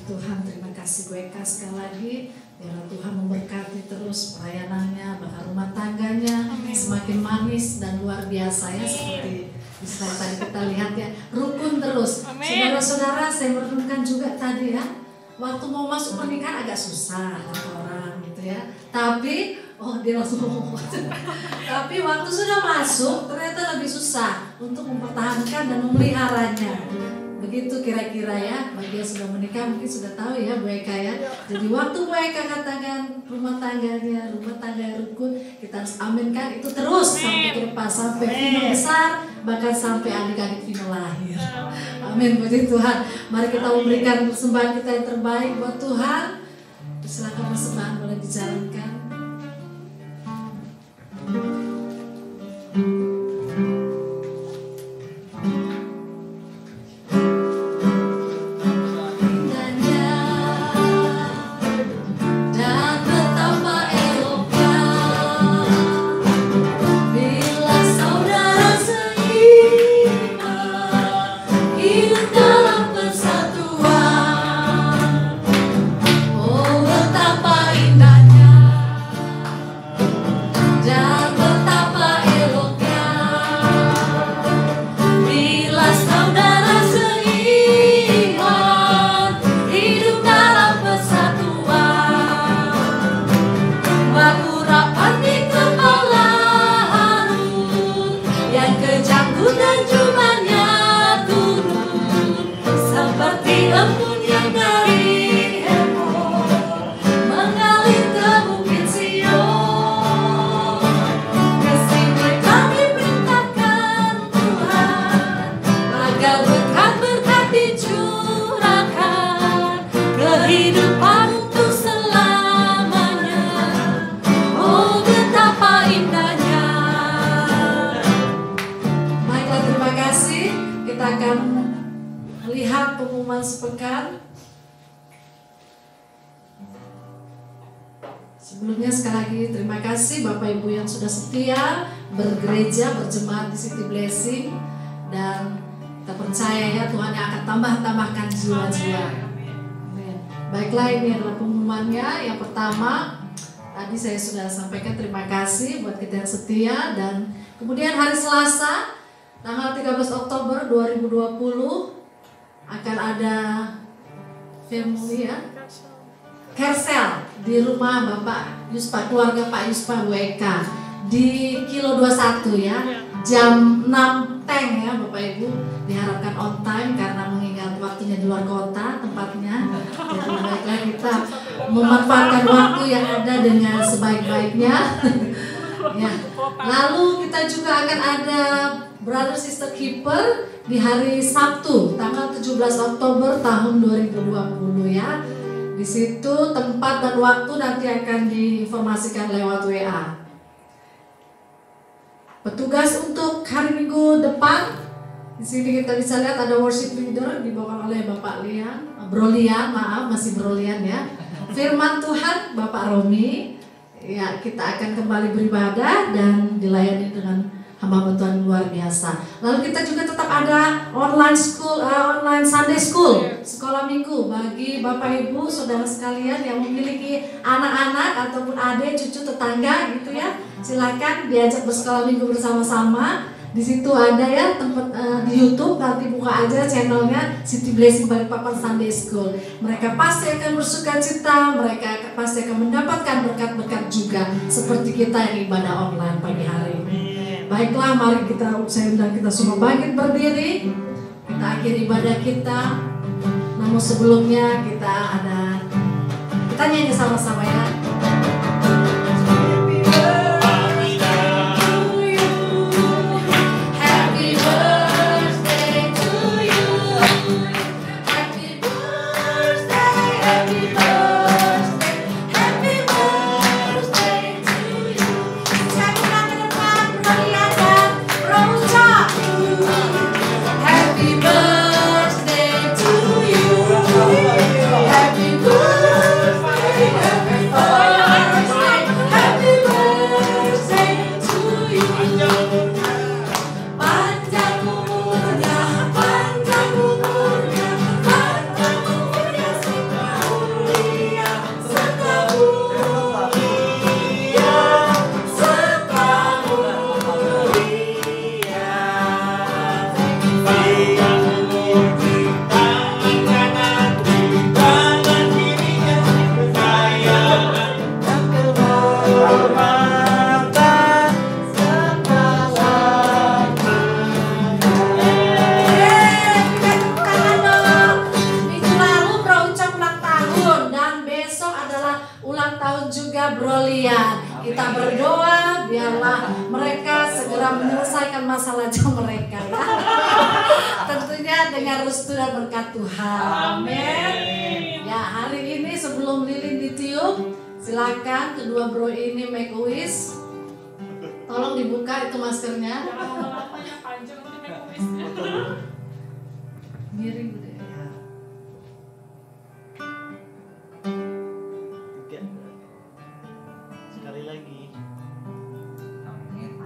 S1: Tuhan, terima kasih gue sekali lagi. Biarlah Tuhan memberkati terus pelayanannya, bahkan rumah tangganya. Amin. Semakin manis dan luar biasa ya. Seperti bisa tadi kita lihat ya, rukun terus. Saudara-saudara, saya merenungkan juga tadi ya, waktu mau masuk pernikahan agak susah orang gitu ya. Tapi dia langsung ngomong. Tapi waktu sudah masuk ternyata lebih susah untuk mempertahankan dan memeliharanya. Begitu kira-kira ya, bagi yang sudah menikah mungkin sudah tahu ya Bu Eka ya. Jadi waktu Bu Eka katakan rumah tangga rukun, kita harus aminkan itu terus sampai ke depan, sampai Vino besar, bahkan sampai adik-adik Vino lahir. Amin, puji Tuhan. Mari kita memberikan persembahan kita yang terbaik buat Tuhan. Silakan persembahan boleh dijalankan.
S3: Betapa indahnya
S1: sepekan. Sebelumnya sekali lagi terima kasih Bapak Ibu yang sudah setia bergereja, berjemaat di City Blessing, dan kita percaya ya Tuhan yang akan tambahkan jiwa-jiwa. Amin. Baiklah, ini adalah pengumumannya. Yang pertama, tadi saya sudah sampaikan terima kasih buat kita yang setia, dan kemudian hari Selasa tanggal 13 Oktober 2020 akan ada family ya, Kersel di rumah Bapak Yuspa, keluarga Pak Yuspa WK di Kilo 21 ya, jam 6 teng ya Bapak Ibu. Diharapkan on time karena mengingat waktunya di luar kota tempatnya. Jadi baiklah kita memanfaatkan waktu yang ada dengan sebaik-baiknya. Ya. Lalu kita juga akan ada Brother Sister Keeper di hari Sabtu tanggal 17 Oktober tahun 2020 ya. Di situ tempat dan waktu nanti akan diinformasikan lewat WA. Petugas untuk hari Minggu depan, di sini kita bisa lihat ada worship leader dibawa oleh Bapak Brolian, masih Brolian ya. Firman Tuhan Bapak Romi. Ya, kita akan kembali beribadah dan dilayani dengan hamba Tuhan luar biasa. Lalu kita juga tetap ada online school, online Sunday school, sekolah minggu bagi Bapak Ibu saudara sekalian yang memiliki anak-anak ataupun adik, cucu, tetangga gitu ya. Silakan diajak bersekolah minggu bersama-sama. Di situ ada ya tempat di YouTube, nanti buka aja channelnya City Blessing Balikpapan Sunday School. Mereka pasti akan bersukacita, mereka pasti akan mendapatkan berkat-berkat juga seperti kita yang ibadah online pagi hari ini. Baiklah, mari saya undang kita semua bangkit berdiri. Kita akhiri ibadah kita. Namun sebelumnya kita nyanyi sama-sama ya. Kita berdoa biarlah mereka segera menyelesaikan masalah mereka ya. Tentunya dengan restu dan berkat Tuhan. Amin. Ya, hari ini sebelum lilin ditiup, silakan kedua bro ini make a wish. Tolong dibuka itu maskernya. Miring udah ya.
S3: Sekali lagi.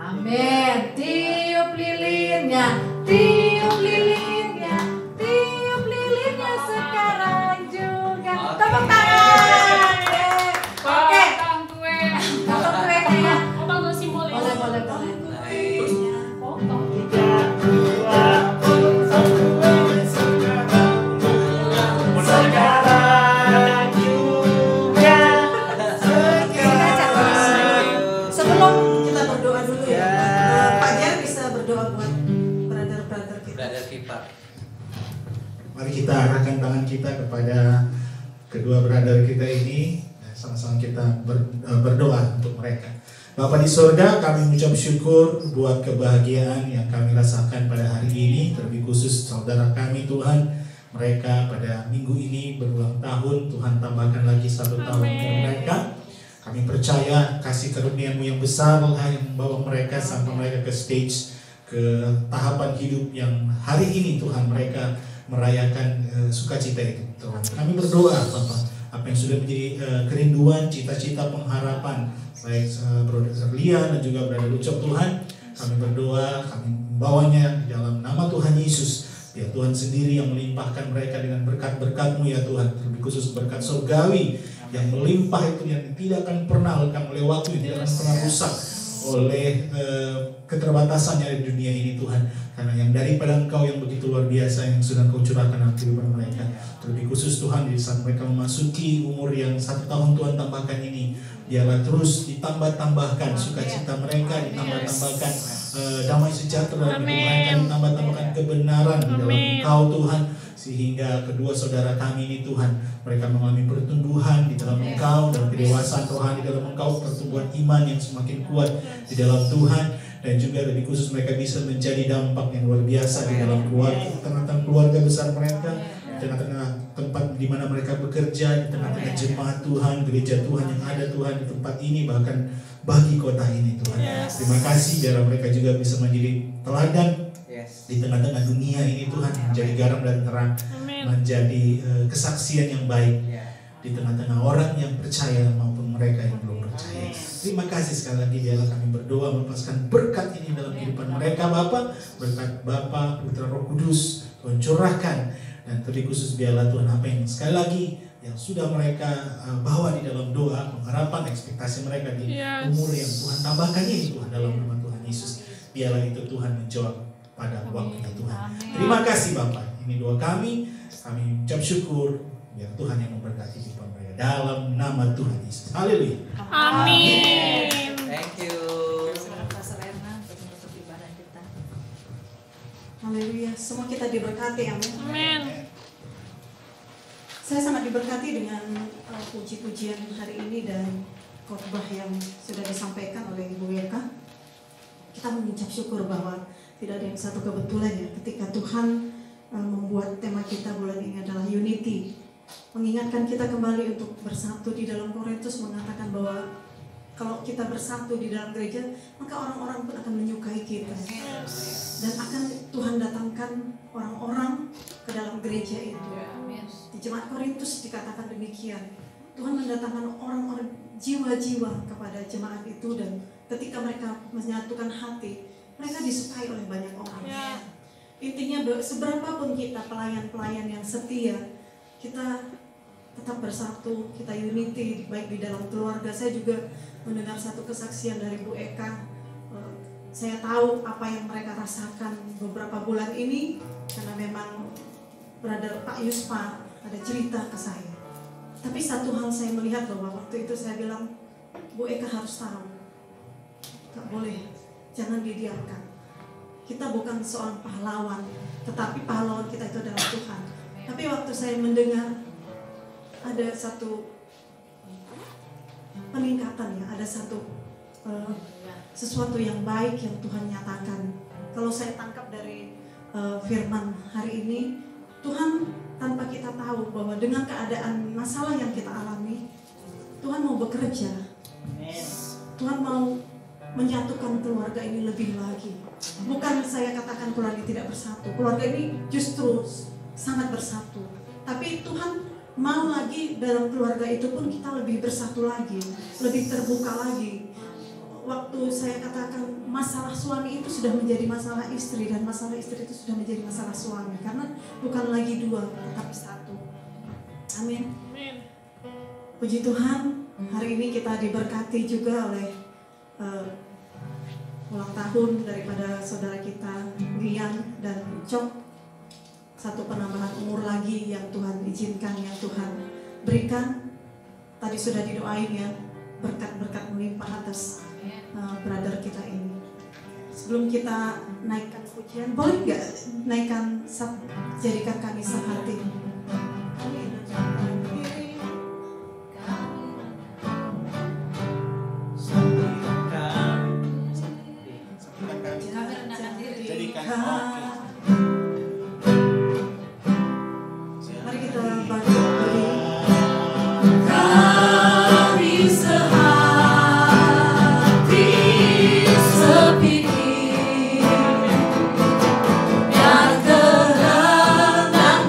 S1: Amin. Tiup lilinnya, tiup lilinnya, tiup lilinnya sekarang juga. Tepuk tangan. Oke. Potong kuenya ya.
S2: Potong simbolis.
S1: Boleh.
S3: Mari kita arahkan tangan kita kepada kedua brother kita ini, sama-sama kita berdoa untuk mereka. Bapa di surga, kami mengucap syukur buat kebahagiaan yang kami rasakan pada hari ini, terlebih khusus saudara kami Tuhan, mereka pada minggu ini berulang tahun. Tuhan tambahkan lagi 1 tahun untuk mereka. Kami percaya kasih karunia-Mu yang besar yang membawa mereka sampai mereka ke stage, ke tahapan hidup yang hari ini Tuhan mereka merayakan sukacita itu Tuhan. Kami berdoa Bapak, apa yang sudah menjadi kerinduan, cita-cita, pengharapan baik Brother Lian dan juga Brother Lucok Tuhan, kami berdoa, kami membawanya di dalam nama Tuhan Yesus. Biar Tuhan sendiri yang melimpahkan mereka dengan berkat-berkat-Mu ya Tuhan, terlebih khusus berkat surgawi yang melimpah itu, yang tidak akan pernah lekang oleh waktu, yang tidak akan pernah rusak oleh keterbatasan yang ada di dunia ini Tuhan. Karena yang daripada Engkau yang begitu luar biasa yang sudah Kau curahkan dalam kehidupan mereka. Terlebih khusus Tuhan, di saat mereka memasuki umur yang 1 tahun Tuhan tambahkan ini, biarlah terus ditambah-tambahkan sukacita mereka, ditambah-tambahkan damai sejahtera mereka, ditambah-tambahkan kebenaran di dalam Engkau Tuhan, sehingga kedua saudara kami ini Tuhan, mereka mengalami pertumbuhan di dalam Engkau dan kedewasaan Tuhan di dalam Engkau, pertumbuhan iman yang semakin kuat di dalam Tuhan, dan juga lebih khusus mereka bisa menjadi dampak yang luar biasa di dalam keluarga, tengah-tengah keluarga besar mereka, di tengah-tengah tempat di mana mereka bekerja, di tengah-tengah jemaat Tuhan, gereja Tuhan yang ada Tuhan di tempat ini, bahkan bagi kota ini Tuhan. Terima kasih biar mereka juga bisa menjadi teladan di tengah-tengah dunia ini Tuhan, menjadi garam dan terang, menjadi kesaksian yang baik di tengah-tengah orang yang percaya maupun mereka yang belum percaya. Terima kasih sekali lagi, biarlah kami berdoa melepaskan berkat ini dalam kehidupan mereka Bapa, berkat Bapa, Putra, Roh Kudus Tuhan curahkan, dan terlebih khusus biarlah Tuhan apa yang sekali lagi yang sudah mereka bawa di dalam doa, pengharapan, ekspektasi mereka di umur yang Tuhan tambahkan ini Tuhan dalam nama Tuhan Yesus, biarlah itu Tuhan menjawab pada waktunya Tuhan. Terima kasih Bapak, ini doa kami ucap syukur, biar Tuhan yang memberkati kehidupan mereka dalam nama Tuhan Yesus. Haleluya.
S2: Amin.
S4: Thank you.
S5: Haleluya. Semua kita diberkati, amin.
S2: Amin.
S5: Saya sangat diberkati dengan puji-pujian hari ini dan khotbah yang sudah disampaikan oleh Ibu Eka. Kita mengucap syukur bahwa tidak ada yang satu kebetulan ya, ketika Tuhan membuat tema kita bulan ini adalah Unity, mengingatkan kita kembali untuk bersatu. Di dalam Korintus mengatakan bahwa kalau kita bersatu di dalam gereja, maka orang-orang pun akan menyukai kita, dan akan Tuhan datangkan orang-orang ke dalam gereja itu. Di jemaat Korintus dikatakan demikian, Tuhan mendatangkan orang-orang, jiwa-jiwa kepada jemaat itu, dan ketika mereka menyatukan hati, mereka disukai oleh banyak orang. Intinya seberapapun kita pelayan-pelayan yang setia, kita tetap bersatu, kita unity, baik di dalam keluarga. Saya juga mendengar satu kesaksian dari Bu Eka. Saya tahu apa yang mereka rasakan beberapa bulan ini, karena memang Brother Pak Yuspa ada cerita ke saya. Tapi satu hal saya melihat bahwa waktu itu saya bilang, Bu Eka harus tahu, tak boleh, jangan didiamkan. Kita bukan seorang pahlawan, tetapi pahlawan kita itu adalah Tuhan. Tapi waktu saya mendengar ada satu peningkatan ya, ada satu sesuatu yang baik yang Tuhan nyatakan. Kalau saya tangkap dari firman hari ini, Tuhan tanpa kita tahu bahwa dengan keadaan masalah yang kita alami, Tuhan mau bekerja. Tuhan mau menyatukan keluarga ini lebih lagi. Bukan saya katakan keluarga tidak bersatu, keluarga ini justru sangat bersatu. Tapi Tuhan mau lagi dalam keluarga itu pun kita lebih bersatu lagi, lebih terbuka lagi. Waktu saya katakan masalah suami itu sudah menjadi masalah istri, dan masalah istri itu sudah menjadi masalah suami, karena bukan lagi dua, tetapi satu. Amin. Puji Tuhan, hari ini kita diberkati juga oleh ulang tahun daripada saudara kita Lian dan Cok. Satu penambahan umur lagi yang Tuhan izinkan, yang Tuhan berikan. Tadi sudah didoain ya, berkat-berkat melimpah atas brother kita ini. Sebelum kita naikkan pujian, boleh nggak naikkan jadikan kami sehati? Mari kita bantu berdiri. Kami sehati sepikir, biar kehendak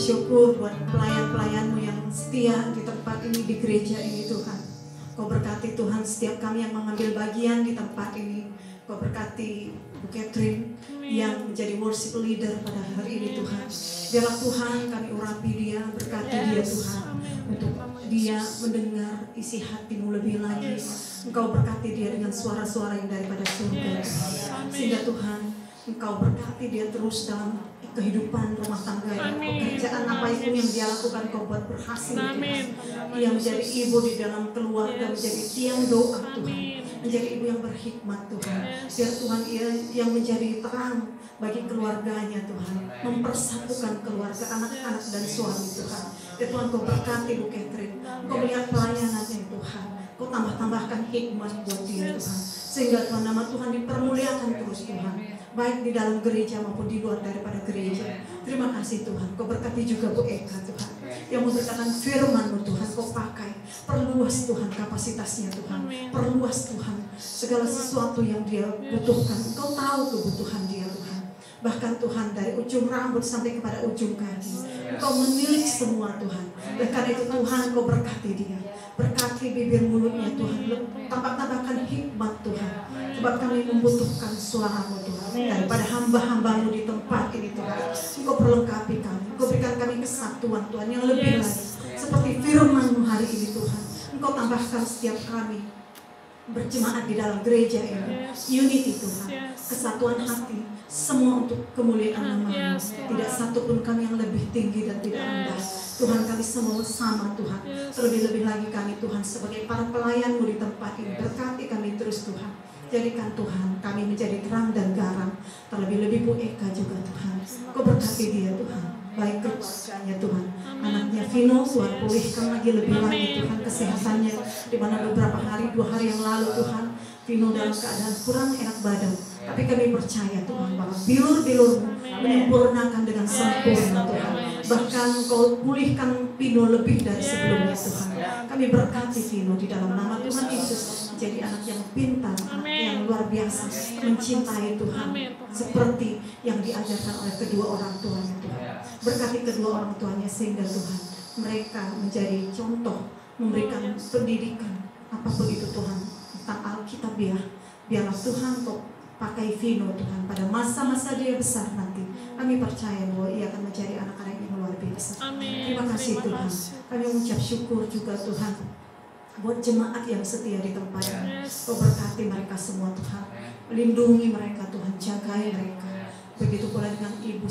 S5: bersyukur buat pelayan-pelayan-Mu yang setia di tempat ini, di gereja ini Tuhan. Kau berkati Tuhan setiap kami yang mengambil bagian di tempat ini. Kau berkati Bu Catherine yang menjadi worship leader pada hari ini Tuhan. Biarlah Tuhan kami urapi dia, berkati dia Tuhan, untuk dia mendengar isi hati-Mu lebih lagi. Engkau berkati dia dengan suara-suara yang daripada surga, sehingga Tuhan Engkau berkati dia terus dalam kehidupan rumah tangga, pekerjaan apa itu yang dia lakukan Kau buat berhasil Tuhan. Ia menjadi ibu di dalam keluarga, menjadi tiang doa Tuhan, menjadi ibu yang berhikmat Tuhan. Biar Tuhan ia yang menjadi terang bagi keluarganya Tuhan, mempersatukan keluarga, anak-anak dan suami Tuhan. Ya Tuhan, Kau berkati Bu Catherine, Kau melihat pelayanannya Tuhan, Kau tambah-tambahkan hikmat buat dia Tuhan, sehingga Tuhan nama Tuhan dipermuliakan terus Tuhan, baik di dalam gereja maupun di luar daripada gereja. Terima kasih Tuhan. Kau berkati juga Bu Eka Tuhan, yang memberitakan firman-Mu Tuhan, Kau pakai, perluas Tuhan kapasitasnya Tuhan, perluas Tuhan segala sesuatu yang dia butuhkan. Kau tahu kebutuhan dia Tuhan, bahkan Tuhan dari ujung rambut sampai kepada ujung kaki, Engkau menilik semua Tuhan. Dan karena itu Tuhan, Kau berkati dia, berkati bibir mulutnya Tuhan, tambah-tambahkan hikmat Tuhan, sebab kami membutuhkan suara-Mu Tuhan, daripada hamba-hamba-Mu di tempat ini Tuhan. Engkau perlengkapi kami, Engkau berikan kami kesatuan Tuhan yang lebih lagi, seperti firman-Mu hari ini Tuhan. Engkau tambahkan setiap kami berjemaat di dalam gereja ini, unity Tuhan, kesatuan hati, semua untuk kemuliaan nama-Mu. Tidak satu pun kami yang lebih tinggi dan tidak rendah Tuhan, kami semua sama Tuhan. Terlebih-lebih lagi kami Tuhan sebagai para pelayan-Mu di tempat ini, berkati kami terus Tuhan. Jadikan Tuhan kami menjadi terang dan garam. Terlebih-lebih Bu Eka juga Tuhan, Kau berkati dia Tuhan, baik keluarganya Tuhan, anaknya Vino, Tuhan pulihkan lagi lebih lagi Tuhan kesehatannya, di mana beberapa hari, 2 hari yang lalu Tuhan, Vino dalam keadaan kurang enak badan. Tapi kami percaya Tuhan bahwa bilur-bilur-Mu menyempurnakan dengan sempurna Tuhan. Bahkan Kau pulihkan Vino lebih dari sebelumnya Tuhan. Kami berkati Vino di dalam nama Tuhan Yesus, jadi anak yang pintar, anak yang luar biasa, mencintai Tuhan seperti yang diajarkan oleh kedua orang tuanya Tuhan. Berkati kedua orang tuanya sehingga Tuhan mereka menjadi contoh, memberikan pendidikan apapun itu Tuhan tentang Alkitabiah. Biarlah Tuhan Kau pakai Vino Tuhan pada masa-masa dia besar nanti. Kami percaya bahwa ia akan menjadi anak-anak yang luar biasa. Terima kasih Tuhan. Kami mengucap syukur juga Tuhan buat jemaat yang setia di tempat ini. Kau berkati mereka semua Tuhan, melindungi mereka Tuhan, jagai mereka. Begitu pula dengan Ibu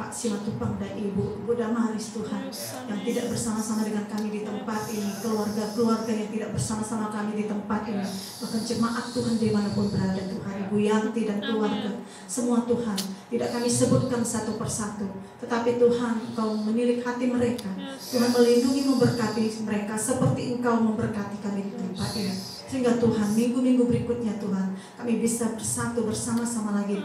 S5: Pak Simatupang dan Ibu Damaris Tuhan, yang tidak bersama-sama dengan kami di tempat ini, keluarga-keluarga yang tidak bersama-sama kami di tempat ini, bahkan jemaat Tuhan dimanapun berada Tuhan, Ibu Yanti dan keluarga semua Tuhan, tidak kami sebutkan satu persatu, tetapi Tuhan Engkau menilik hati mereka, Tuhan melindungi, memberkati mereka seperti Engkau memberkati kami di tempat ini, sehingga Tuhan minggu-minggu berikutnya Tuhan kami bisa bersatu bersama-sama lagi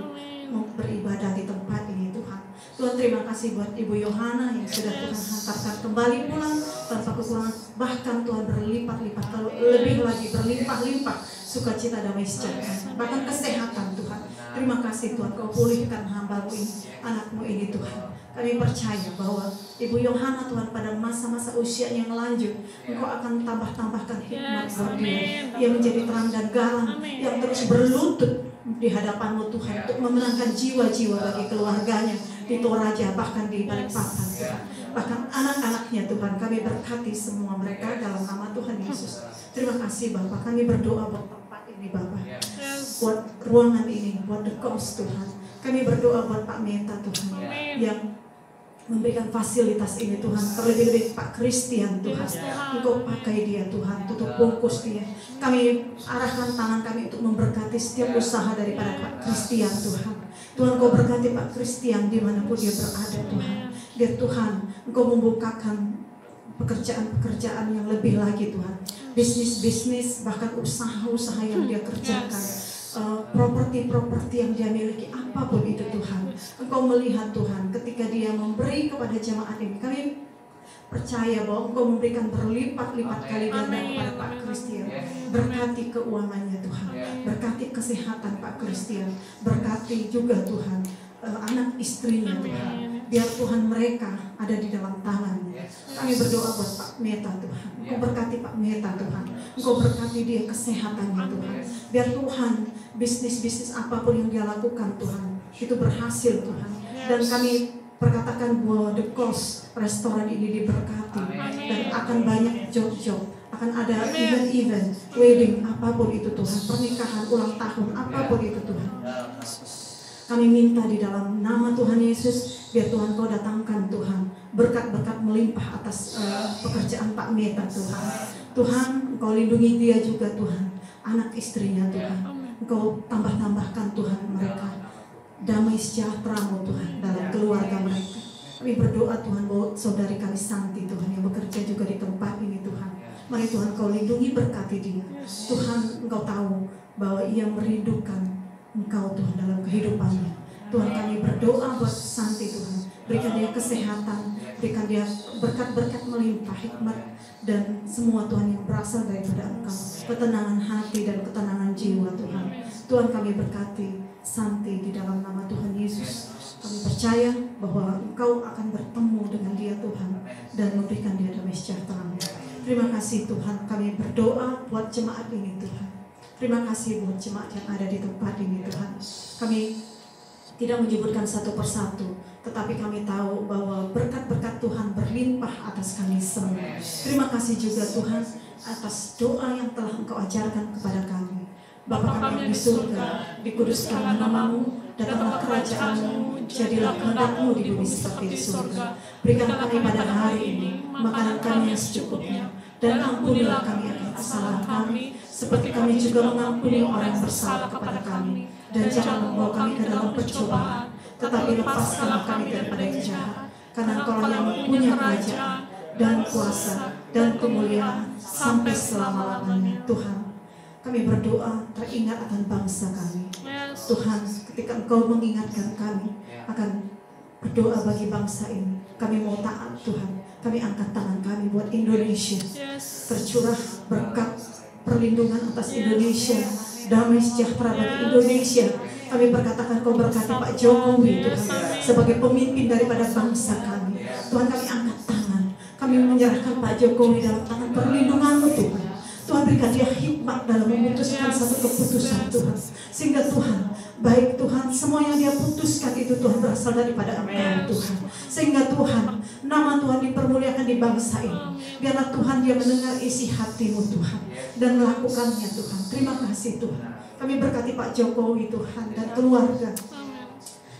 S5: beribadah di tempat ini Tuhan. Tuhan terima kasih buat Ibu Yohana yang sudah Tuhan hantarkan kembali pulang tanpa kekurangan, bahkan Tuhan berlipat-lipat, kalau lebih lagi berlimpah-limpah sukacita damai sejahtera, bahkan kesehatan Tuhan. Terima kasih Tuhan, Kau pulihkan hamba-Mu ini, anak-Mu ini Tuhan. Kami percaya bahwa Ibu Yohana Tuhan pada masa-masa usia yang lanjut, Engkau akan tambah-tambahkan hikmat buat dia. Ia menjadi terang dan garam yang terus berlutut di hadapan-Mu Tuhan, untuk memenangkan jiwa-jiwa bagi keluarganya di Toraja, bahkan di Balikpapan Tuhan, bahkan anak-anaknya Tuhan. Kami berkati semua mereka dalam nama Tuhan Yesus. Terima kasih Bapak, kami berdoa buat tempat ini Bapak, buat ruangan ini, buat The Coast Tuhan. Kami berdoa buat Pak Meta Tuhan, yang memberikan fasilitas ini Tuhan, terlebih-lebih Pak Christian Tuhan, Engkau pakai dia Tuhan, tutup bungkus dia. Kami arahkan tangan kami untuk memberkati setiap usaha daripada Pak Christian Tuhan. Tuhan Engkau berkati Pak Christian dimanapun dia berada Tuhan. Biar Tuhan Engkau membukakan pekerjaan-pekerjaan yang lebih lagi Tuhan, bisnis-bisnis, bahkan usaha-usaha yang dia kerjakan, properti-properti yang dia miliki, apapun itu Tuhan. Engkau melihat Tuhan ketika dia memberi kepada jemaat ini. Kami percaya bahwa Engkau memberikan berlipat-lipat kali ganda kepada Pak Christian. Berkati keuangannya Tuhan, berkati kesehatan Pak Christian, berkati juga Tuhan anak istrinya Tuhan. Biar Tuhan mereka ada di dalam tangan. Kami berdoa buat Pak Meta Tuhan. Engkau berkati Pak Meta Tuhan. Engkau berkati dia kesehatannya Tuhan. Biar Tuhan bisnis-bisnis apapun yang dia lakukan Tuhan itu berhasil Tuhan. Dan kami perkatakan bahwa The Coast restoran ini diberkati dan akan banyak job-job, akan ada event-event, wedding apapun itu Tuhan, pernikahan, ulang tahun apapun itu Tuhan. Kami minta di dalam nama Tuhan Yesus, biar Tuhan Kau datangkan Tuhan berkat-berkat melimpah atas pekerjaan Pak Meta Tuhan. Tuhan Engkau lindungi dia juga Tuhan, anak istrinya Tuhan. Engkau tambah-tambahkan Tuhan mereka damai sejahtera-Mu Tuhan dalam keluarga mereka. Kami berdoa Tuhan buat saudari kami Santi Tuhan yang bekerja juga di tempat ini Tuhan. Mari Tuhan Kau lindungi, berkati dia. Tuhan Engkau tahu bahwa ia merindukan Engkau Tuhan dalam kehidupannya. Tuhan kami berdoa buat Santi Tuhan, berikan dia kesehatan, berikan dia berkat-berkat melimpah, hikmat dan semua Tuhan yang berasal daripada Engkau, ketenangan hati dan ketenangan jiwa Tuhan. Tuhan kami berkati Santi di dalam nama Tuhan Yesus. Kami percaya bahwa Engkau akan bertemu dengan dia Tuhan dan memberikan dia damai sejahtera. Terima kasih Tuhan, kami berdoa buat jemaat ini Tuhan. Terima kasih buat jemaat yang ada di tempat ini Tuhan. Kami tidak menyebutkan satu persatu, tetapi kami tahu bahwa berkat-berkat Tuhan berlimpah atas kami semua. Terima kasih juga Tuhan atas doa yang telah Engkau ajarkan kepada kami. Bapa kami yang di surga, dikuduskanlah nama-Mu, datanglah kerajaan-Mu, jadilah kehendak-Mu di bumi seperti di surga. Berikan kami pada hari ini makanan kami yang secukupnya, dan ampunilah kami akan kesalahan kami, seperti kami juga mengampuni orang yang bersalah kepada kami. Dan jangan membawa kami ke dalam percobaan, tetapi lepaskanlah kami daripada yang jahat. Karena Engkau yang punya kerajaan dan kuasa dan kemuliaan sampai selama-lamanya. Tuhan, kami berdoa teringat akan bangsa kami. Tuhan, ketika Engkau mengingatkan kami akan berdoa bagi bangsa ini, kami mau taat Tuhan. Kami angkat tangan kami buat Indonesia. Tercurah berkat perlindungan atas Indonesia, damai sejahtera bagi Indonesia. Kami berkatakan Kau berkati Pak Jokowi Tuhan sebagai pemimpin daripada bangsa kami. Tuhan, kami angkat tangan, kami menyerahkan Pak Jokowi dalam tangan perlindungan-Mu Tuhan. Tuhan, berikan dia hikmat dalam memutuskan satu keputusan Tuhan, sehingga Tuhan, baik Tuhan, semua yang dia putuskan itu Tuhan berasal daripada Engkau Tuhan, sehingga Tuhan, nama Tuhan dipermuliakan di bangsa ini. Biarlah Tuhan dia mendengar isi hati-Mu Tuhan dan melakukannya Tuhan. Terima kasih Tuhan. Kami berkati Pak Jokowi Tuhan dan keluarga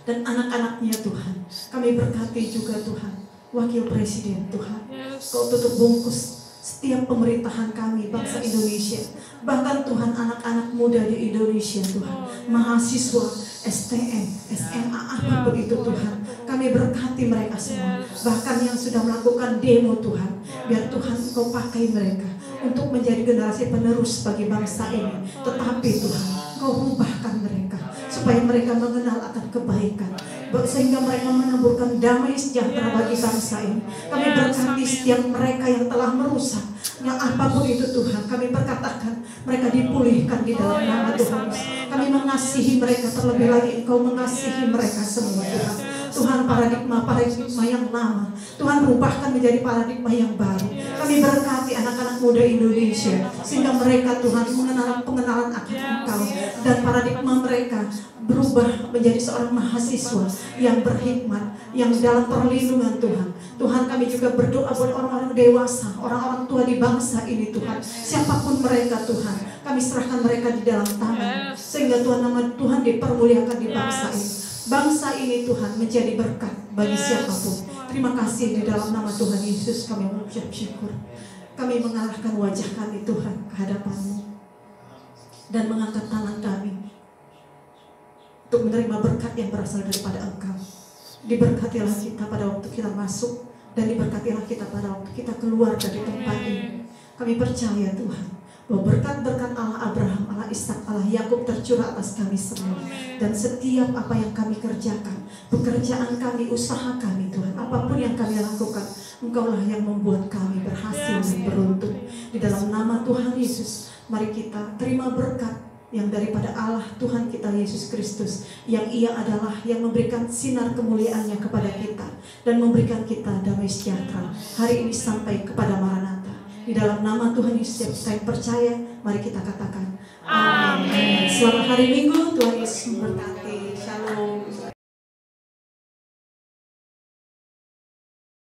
S5: dan anak-anaknya Tuhan. Kami berkati juga Tuhan Wakil Presiden Tuhan. Kau tutup bungkus setiap pemerintahan kami bangsa Indonesia, bahkan Tuhan anak-anak muda di Indonesia Tuhan, mahasiswa STM, SMA apapun itu Tuhan, kami berkati mereka semua, bahkan yang sudah melakukan demo Tuhan, biar Tuhan Engkau pakai mereka untuk menjadi generasi penerus bagi bangsa ini. Tetapi Tuhan, Engkau ubahkan mereka supaya mereka mengenal akan kebaikan, sehingga mereka menaburkan damai sejahtera bagi bangsa ini. Kami berkati setiap mereka yang telah merusak, yang apapun itu Tuhan, kami berkatakan mereka dipulihkan di dalam nama Tuhan. Kami mengasihi mereka, terlebih lagi Engkau mengasihi mereka semua Tuhan. Tuhan, paradigma yang lama Tuhan rubahkan menjadi paradigma yang baru. Kami berkati anak-anak muda Indonesia sehingga mereka Tuhan mengenal pengenalan akan Engkau, dan paradigma mereka berubah menjadi seorang mahasiswa yang berhikmat, yang dalam perlindungan Tuhan. Tuhan, kami juga berdoa buat orang-orang dewasa, orang-orang tua di bangsa ini Tuhan. Siapapun mereka Tuhan, kami serahkan mereka di dalam tangan, sehingga Tuhan, nama Tuhan dipermuliakan di bangsa ini. Bangsa ini Tuhan menjadi berkat bagi siapapun. Terima kasih di dalam nama Tuhan Yesus kami mengucap syukur. Kami mengarahkan wajah kami Tuhan ke hadapan-Mu dan mengangkat tangan kami untuk menerima berkat yang berasal daripada Engkau. Diberkatilah kita pada waktu kita masuk, dan diberkatilah kita pada waktu kita keluar dari tempat ini. Kami percaya Tuhan bahwa berkat-berkat Allah Abraham, Allah Ishak, Allah Yakub tercurah atas kami semua. Dan setiap apa yang kami kerjakan, pekerjaan kami, usaha kami Tuhan, apapun yang kami lakukan, Engkaulah yang membuat kami berhasil dan beruntung. Di dalam nama Tuhan Yesus, mari kita terima berkat yang daripada Allah Tuhan kita Yesus Kristus, yang Ia adalah yang memberikan sinar kemuliaannya kepada kita dan memberikan kita damai sejahtera hari ini sampai kepada Maranatha. Di dalam nama Tuhan Yesus kita yang percaya, mari kita katakan amin. Selamat hari Minggu, Tuhan Yesus memberkati.